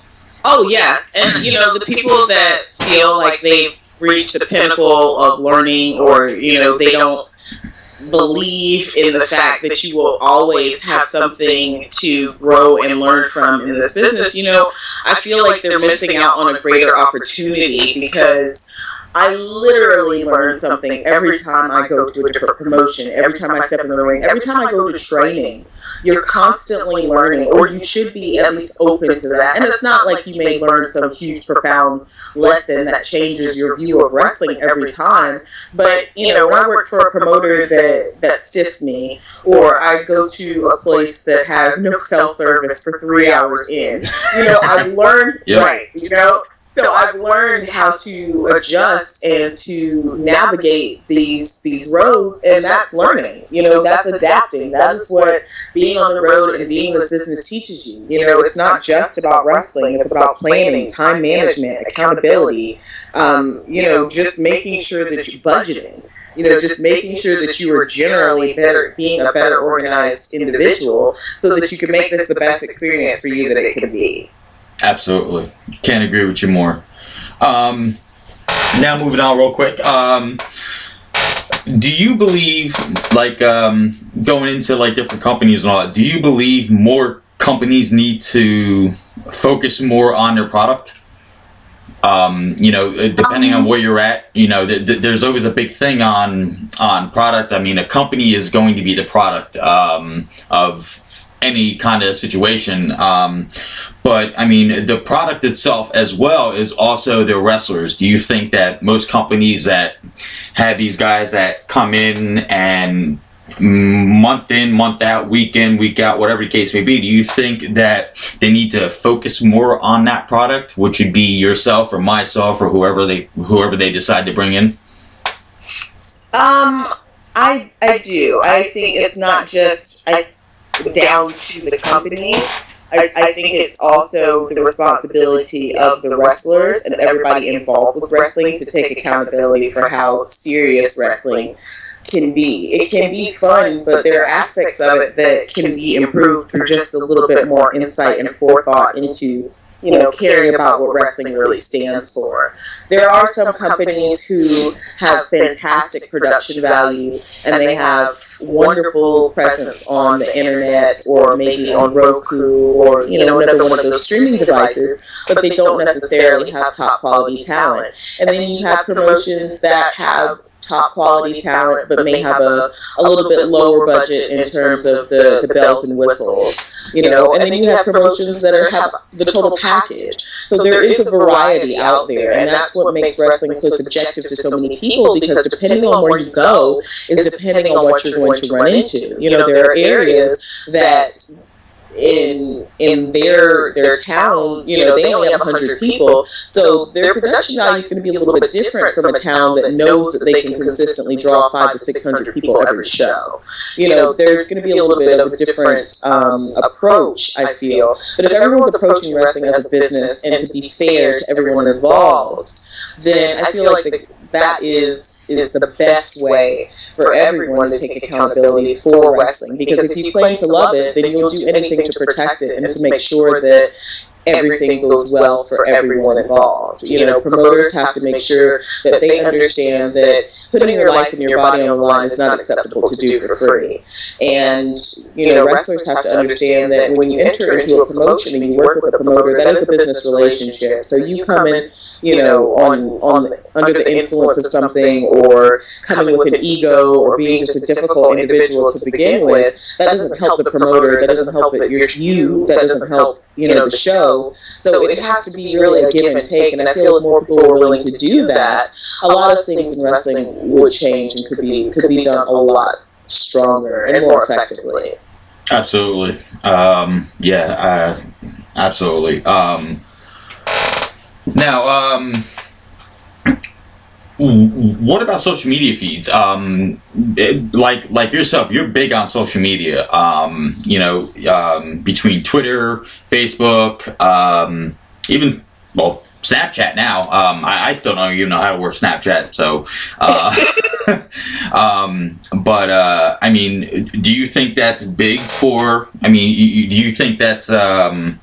Oh, yes. And, the people that feel like they've reach the pinnacle of learning, or they don't believe in the fact that you will always have something to grow and learn from in this business, I feel like they're missing out on a greater opportunity, because I literally learn something every time I go to a different promotion, every time I step in the ring, every time I go to training. You're constantly learning, or you should be at least open to that. And it's not like you may learn some huge, profound lesson that changes your view of wrestling every time. But, when I work for a promoter that stiffs me, or I go to a place that has no cell service for 3 hours in, I've learned,
yep.
Right, so I've learned how to adjust and to navigate these roads, and that's learning. That's adapting. That is what being on the road and being in this business teaches you. It's not just about wrestling. It's about planning, time management, accountability. Just making sure that you're budgeting. Just making sure that you are generally being a better organized individual, so that you can make this the best experience for you that it can be.
Absolutely. Can't agree with you more. Now moving on real quick. Do you believe, going into different companies and all that, do you believe more companies need to focus more on their product? Depending on where you're at, there's always a big thing on product. I mean, a company is going to be the product of any kind of situation. But I mean, the product itself as well is also the wrestlers. Do you think that most companies that have these guys that come in and month in, month out, week in, week out, whatever the case may be, do you think that they need to focus more on that product, which would be yourself or myself or whoever they decide to bring in?
I do. I think it's not just down to the company. I think it's also the responsibility of the wrestlers and everybody involved with wrestling to take accountability for how serious wrestling can be. It can be fun, but there are aspects of it that can be improved through just a little bit more insight and forethought into caring about what wrestling really stands for. There are some companies who have fantastic production value, and they have wonderful presence on the internet, or maybe on Roku, or another one of those streaming devices, but they don't necessarily have top quality talent. And then you have promotions that have top quality talent, but may have a little bit lower budget in terms of the bells and whistles, and then you have promotions that have the total package. So there is a variety out there, and that's what makes wrestling so subjective to so many people, because depending on where you go is depending on what you're going to run into. There are areas that in their town, they only have 100 people, so their production value is going to be a little bit different from a town that knows that they can consistently draw 500 to 600 people every show. There's going to be a little bit of a different approach, I feel. But if everyone's approaching wrestling as a business, and to be fair to everyone involved, then I feel like that is the best way for everyone to take accountability for wrestling. Because if you claim to love it, then you'll do anything to protect it and to make sure that everything goes well for everyone involved. Promoters have to make sure that they understand that putting your life and your body on the line is not acceptable to do for free. And, wrestlers have to understand that when you enter into a promotion and you work with a promoter, that is a business relationship. So you come in, on under the influence of something, or coming with an ego, or being just a difficult individual to begin with, that doesn't help the promoter, that doesn't help that that doesn't help, the show. So it has to be really a give and take, and I feel if more people were willing to do that, a lot of things in wrestling would change and could be done a lot stronger and more effectively.
Absolutely. Absolutely. Now, what about social media feeds? Like yourself, you're big on social media. Between Twitter, Facebook, even Snapchat now. I still don't even know how to work Snapchat. So, do you think that's big for? Do you think that's a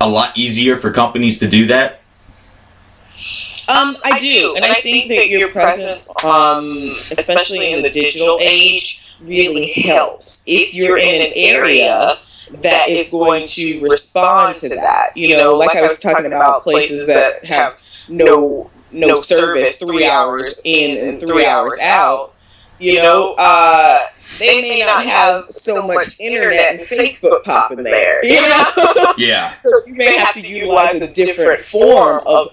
lot easier for companies to do that?
I do, and I think that your presence, especially in the digital age, really helps. If you're in an area that is going to respond to that, like I was talking about places that have no service, 3 hours in and 3 hours out, they may not have so much internet and Facebook popping there,
Yeah.
So you may have to utilize a different form of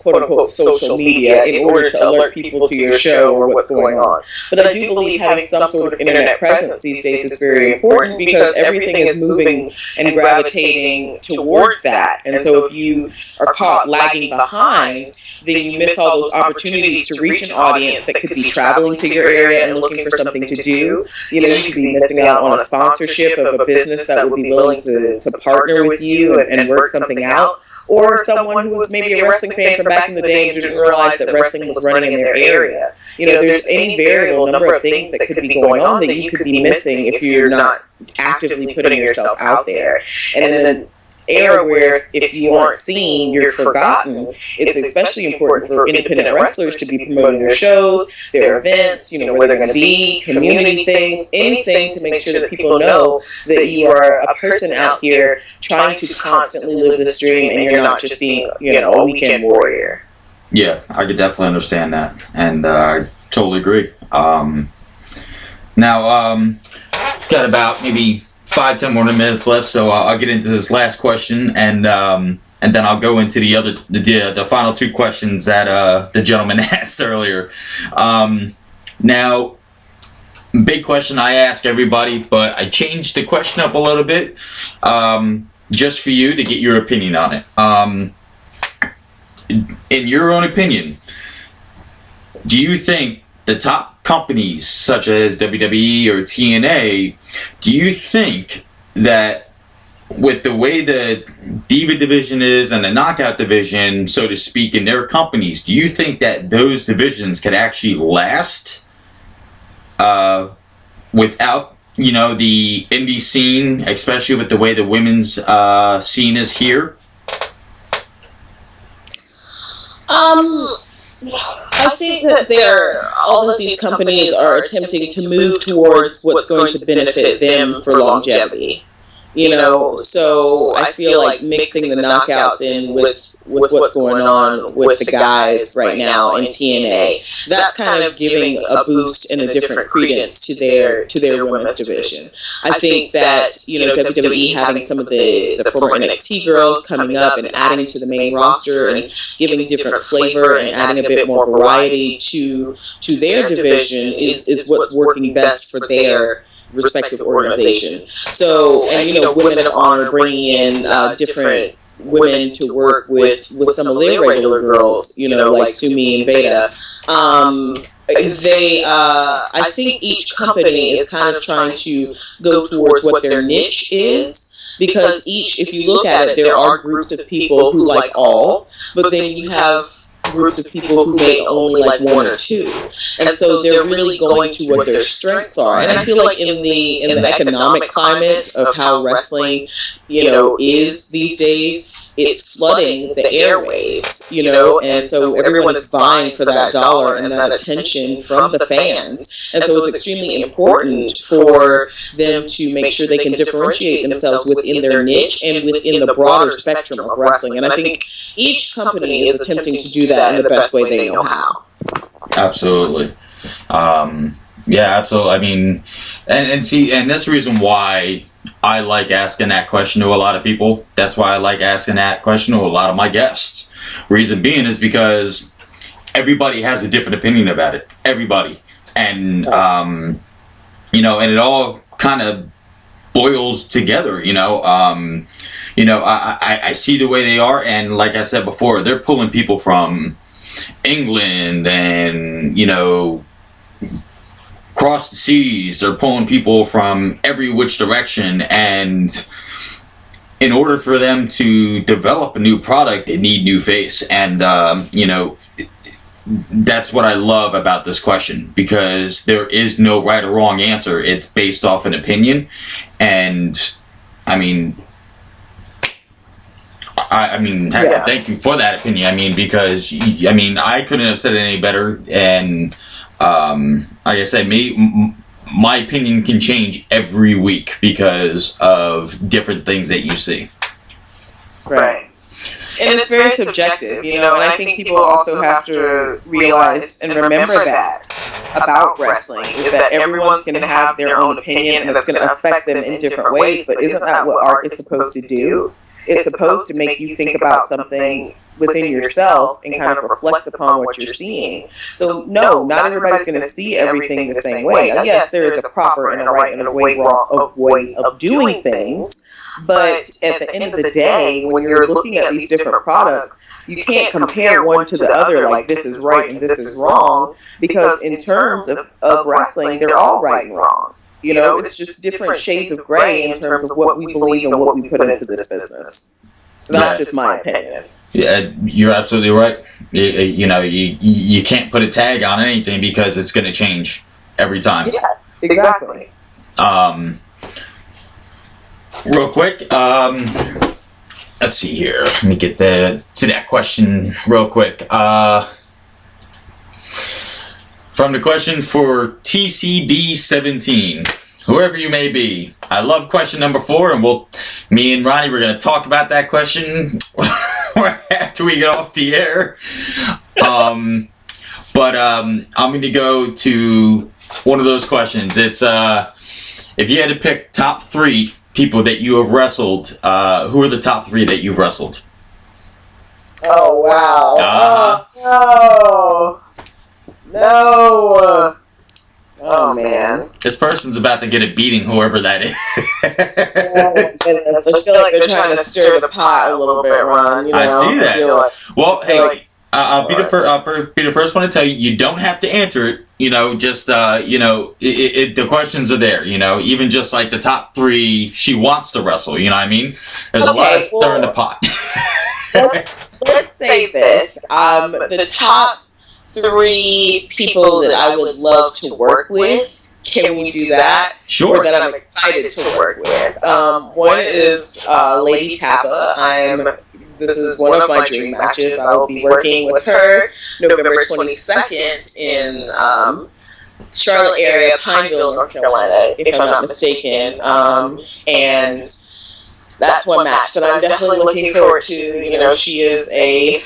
quote-unquote social media in order to alert people to your show or what's going on. But I do believe having some sort of internet presence these days is very important, because everything is moving and gravitating towards that. And so if you are caught lagging behind, then you miss all those opportunities to reach an audience that could be traveling to your area and looking for something to do. You could be missing out on a sponsorship of a business that would be willing to partner with you and work something out, or someone who was maybe a wrestling fan from back in the day and didn't realize that wrestling was running in their area. There's any variable number of things that could be going on that you could be missing if you're not actively putting yourself out there. And in an era where if you aren't seen, you're forgotten, it's especially important for independent wrestlers to be promoting their shows, their events, where they're going to be, community things, anything to make sure that people know that you are a person out here trying to constantly live this dream, and you're not just being, a weekend warrior.
Yeah, I could definitely understand that, and I totally agree. Now, got about maybe 5-10 more minutes left, so I'll get into this last question, and then I'll go into the final two questions that the gentleman asked earlier. Now, big question I ask everybody, but I changed the question up a little bit, just for you to get your opinion on it. In your own opinion, do you think the top companies such as WWE or TNA, do you think that with the way the Diva division is and the Knockout division, so to speak, in their companies, do you think that those divisions could actually last without the indie scene, especially with the way the women's scene is here?
I think that all of these companies are attempting to move towards what's going to benefit them for longevity. So I feel like mixing the knockouts in with what's going on with the guys right now in TNA, that's kind of giving a boost and a different credence to their women's division. I think that WWE having some of the former NXT girls coming up and adding to the main roster and giving different flavor and adding a bit more variety to their division is what's working best for their respective organization. So, and Women of Honor bringing in different women to work with some of their regular girls, like Sumi and Veda. I think each company is kind of trying to go towards what their niche is, because if you look at it, there are groups of people who like all, but then you have groups of people who may only like one or two, and so they're really going to what their strengths are. And I feel like in the economic climate of how wrestling, is these days, it's flooding the airwaves, and so everyone is vying for that dollar and that attention from the fans, and so it's extremely important for them to make sure they can differentiate themselves within their niche and within the broader spectrum of wrestling. And I think each company is attempting to do that in the best way they know how.
Absolutely. Yeah, absolutely. I mean, and that's the reason why I like asking that question to a lot of people. That's why I like asking that question to a lot of my guests. Reason being is because everybody has a different opinion about it. Everybody. And, and it all kind of boils together, I see the way they are, and like I said before, they're pulling people from England and, across the seas. They're pulling people from every which direction, and in order for them to develop a new product, they need new face. And, that's what I love about this question, because there is no right or wrong answer. It's based off an opinion. And I mean, thank you for that opinion. Because I couldn't have said it any better. And like I said, my opinion can change every week because of different things that you see.
Right. And it's very subjective, and I think people also have to realize and remember that about wrestling, is that everyone's going to have their own opinion and it's going to affect them in different ways. But isn't that what art is supposed to do? It's supposed to make you think about something within yourself and kind of reflect upon what you're seeing. So no, not everybody's going to see everything the same way. Now, yes, there is a proper and a right and a way of doing things, but at the end of the day, when you're looking at these different products, you can't compare one to the other like this is right and this is wrong, because in terms of wrestling, they're all right and wrong. It's just different shades of gray in terms of what we believe and what we put into this business. That's just my opinion.
Yeah, you're absolutely right. You can't put a tag on anything because it's going to change every time.
Yeah, exactly.
Real quick, let's see here. Let me get to that question real quick. From the question for TCB17, whoever you may be, I love question number 4, and me and Ronnie, we're going to talk about that question after we get off the air. But I'm going to go to one of those questions. It's if you had to pick top 3 people that you have wrestled, who are the top 3 that you've wrestled?
Oh, wow. No. Oh, man.
This person's about to get a beating, whoever that is.
I feel like they're trying to stir the pot a little bit, Ron.
I see that. Well, hey, I'll be the first one to tell you, you don't have to answer it. Just, the questions are there, even just like the top 3 she wants to wrestle, you know what I mean? There's a lot of stirring the pot.
Let's say this. The top 3 people that I would love to work with. Can we do that?
Sure.
Or that I'm excited to work with. One is Lady Tappa. This is one of my dream matches. I will be working with her November 22nd in Charlotte area, Pineville, North Carolina, if I'm not mistaken. And that's one match that I'm definitely looking forward to. You know, she is a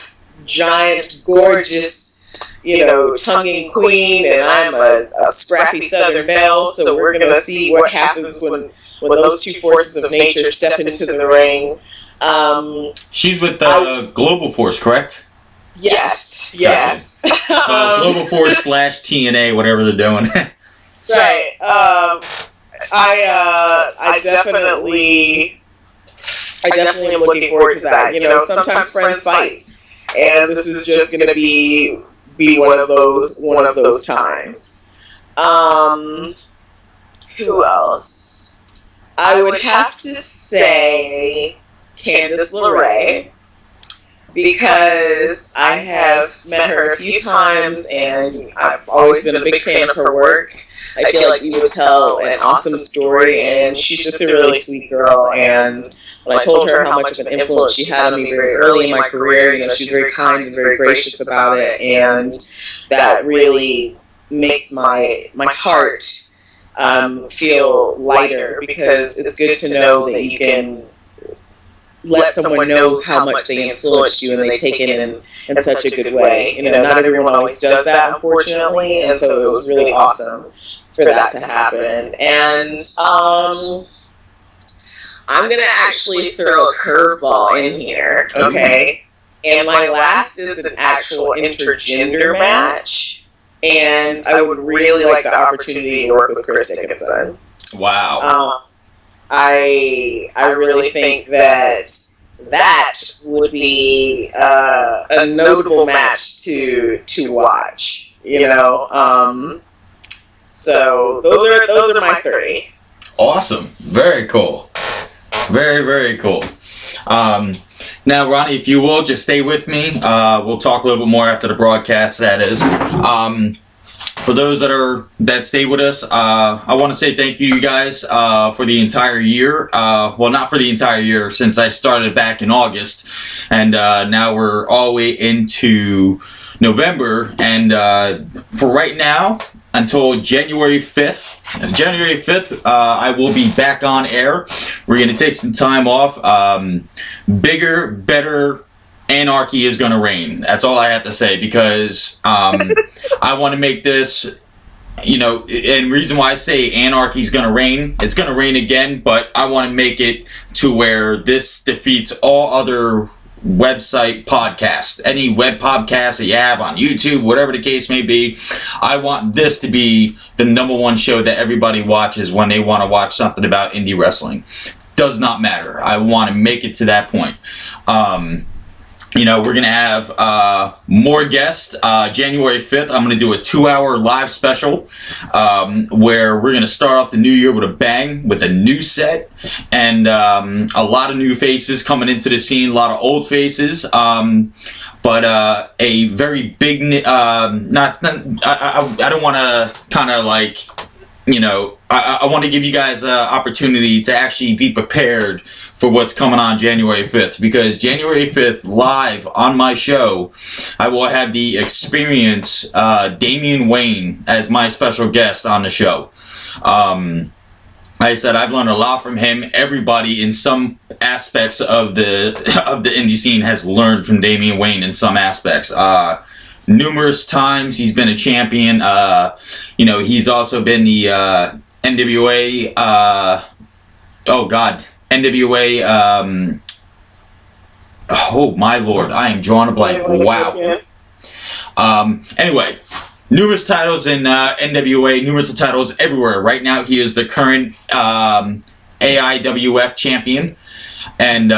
giant, gorgeous, you know, tonguing queen, and I'm a scrappy Southern belle. So we're going to see what happens when those 2 forces of nature step into the ring.
She's with the Global Force, correct?
Yes.
Gotcha.
Yes.
Global Force / TNA, whatever they're doing.
Right. I definitely am looking forward to that. You know, sometimes friends fight, and this is just going to be one of those times. Who else? I would have to say Candice LeRae, because I have met her a few times and I've always been a big fan of her work. I feel like we would tell an awesome story, and she's just a really sweet girl. And when I told her how much of an influence she had on me very early in my career, you know, she's very kind and very gracious about it, and that really makes my heart feel lighter, because it's good to know that you can let someone know how much they influenced you and they take it in such a good way. You know, not everyone always does that, unfortunately, and so it was really awesome for that to happen. And I'm going to actually throw a curveball in here, okay? And my last is an actual intergender match, and I would really like the opportunity to work with Chris Dickinson.
Wow.
I really think that would be a notable match to watch. You know, so those are my 3.
Awesome. Very cool. Very, very cool. Now, Ronnie, if you will, just stay with me. We'll talk a little bit more after the broadcast, that is. For those that stay with us, I want to say thank you guys for the entire year. Well, not for the entire year, since I started back in August, and now we're all the way into November. And for right now, until January 5th, I will be back on air. We're going to take some time off. Bigger, better anarchy is going to reign. That's all I have to say, because I want to make this, you know, and reason why I say anarchy is going to reign, it's going to reign again, but I want to make it to where this defeats all other website podcasts, any web podcast that you have on YouTube, whatever the case may be. I want this to be the #1 show that everybody watches when they want to watch something about indie wrestling. Does not matter. I want to make it to that point. You know, we're going to have more guests. January 5th, I'm going to do a 2-hour live special where we're going to start off the new year with a bang, with a new set, and a lot of new faces coming into the scene, a lot of old faces. But a very big, I don't want to kind of like, you know, I want to give you guys an opportunity to actually be prepared for what's coming on January 5th, because January 5th, live on my show, I will have the Experience Damian Wayne as my special guest on the show. Like I said, I've learned a lot from him. Everybody in some aspects of the indie scene has learned from Damian Wayne in some aspects. Numerous times he's been a champion. You know, he's also been the NWA. NWA. Oh my lord, I am drawing a blank. Wow. Anyway, numerous titles in NWA, numerous titles everywhere. Right now, he is the current AIWF champion, and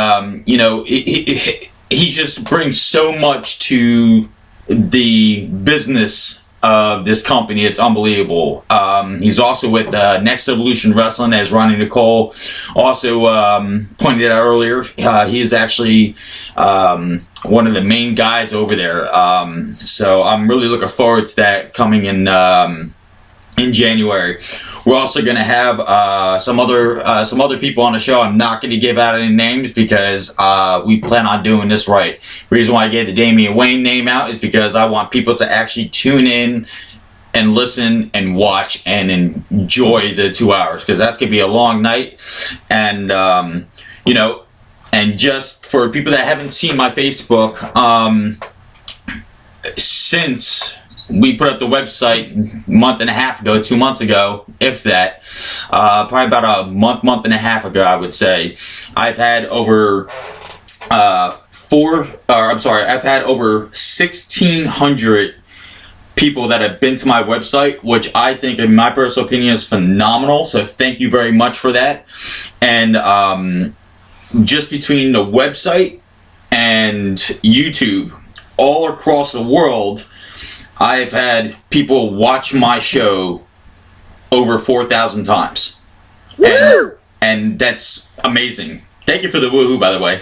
you know, he just brings so much to the business of this company. It's unbelievable. He's also with Next Evolution Wrestling, as Ronnie Nicole also pointed out earlier. He's actually one of the main guys over there. So I'm really looking forward to that coming in January. We're also going to have some other people on the show. I'm not going to give out any names because we plan on doing this right. The reason why I gave the Damian Wayne name out is because I want people to actually tune in and listen and watch and enjoy the 2 hours, because that's going to be a long night. And and just for people that haven't seen my Facebook, since we put up the website a month and a half ago, 2 months ago, if that, probably about a month and a half ago, I would say, I've had over I've had over 1,600 people that have been to my website, which I think, in my personal opinion, is phenomenal. So thank you very much for that. And just between the website and YouTube, all across the world, I've had people watch my show over 4,000 times. And that's amazing. Thank you for the woohoo, by the way.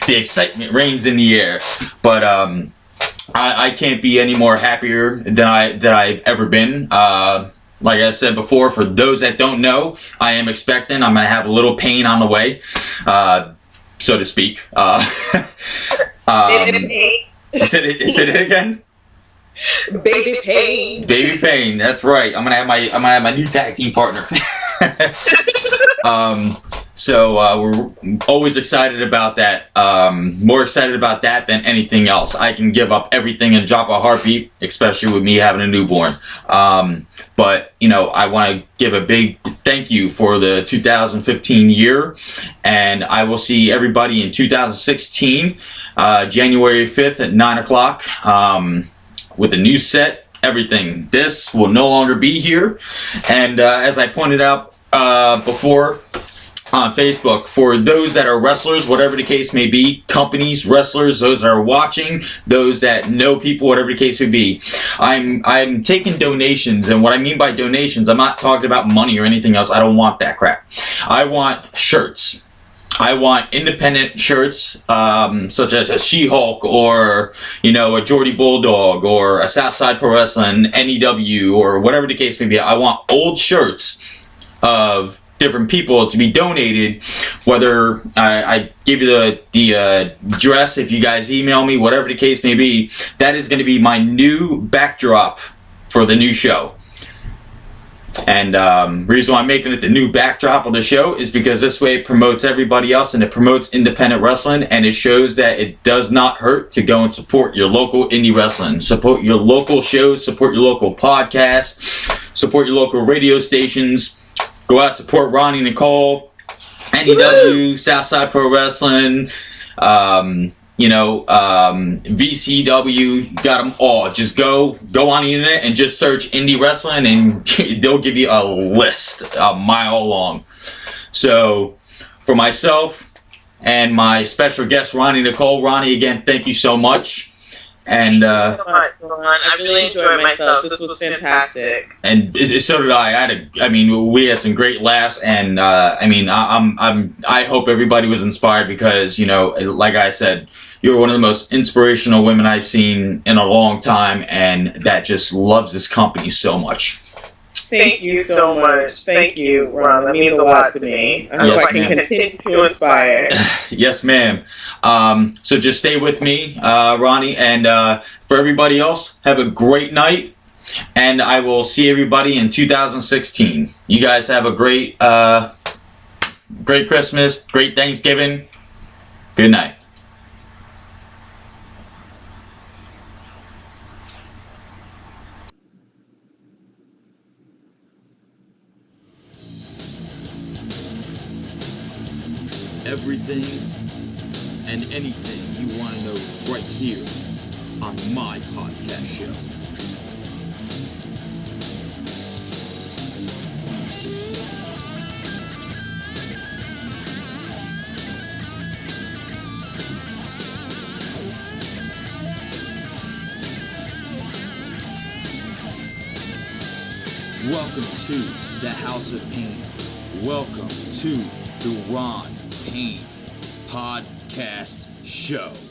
The excitement reigns in the air. But I can't be any more happier than I've ever been. Like I said before, for those that don't know, I am expecting. I'm going to have a little pain on the way, so to speak. Said it again?
Baby pain.
Baby pain. That's right. I'm gonna have my new tag team partner. So we're always excited about that. More excited about that than anything else. I can give up everything and drop a heartbeat, especially with me having a newborn. But I want to give a big thank you for the 2015 year, and I will see everybody in 2016, January 5th at 9 o'clock. With a new set, everything. This will no longer be here. And as I pointed out before on Facebook, for those that are wrestlers, whatever the case may be, companies, wrestlers, those that are watching, those that know people, whatever the case may be, I'm taking donations. And what I mean by donations, I'm not talking about money or anything else. I don't want that crap. I want shirts. I want independent shirts, such as a She-Hulk or, a Geordie Bulldog or a Southside Pro Wrestling, NEW, or whatever the case may be. I want old shirts of different people to be donated, whether I give you the address, if you guys email me, whatever the case may be. That is going to be my new backdrop for the new show. And reason why I'm making it the new backdrop of the show is because this way it promotes everybody else, and it promotes independent wrestling, and it shows that it does not hurt to go and support your local indie wrestling. Support your local shows, support your local podcasts, support your local radio stations. Go out, support Ronnie Nicole, NEW, Southside Pro Wrestling, VCW, got them all. Just go on the internet and just search indie wrestling, and they'll give you a list a mile long. So for myself and my special guest, Ronnie Nicole, Ronnie, again, thank you so much. And
Thank you so much, Ron. I really enjoyed myself. This was fantastic.
And so did I. We had some great laughs, and I hope everybody was inspired, because like I said, you're one of the most inspirational women I've seen in a long time, and that just loves this company so much.
Thank you so much. Thank you, Ron. That means a lot to me. I hope I can continue to inspire.
Yes, ma'am. So just stay with me, Ronnie, and for everybody else, have a great night, and I will see everybody in 2016. You guys have a great Christmas, great Thanksgiving. Good night. Everything and anything you want to know right here on my podcast show. Welcome to the House of Pain. Welcome to the Ron Payne Podcast Show.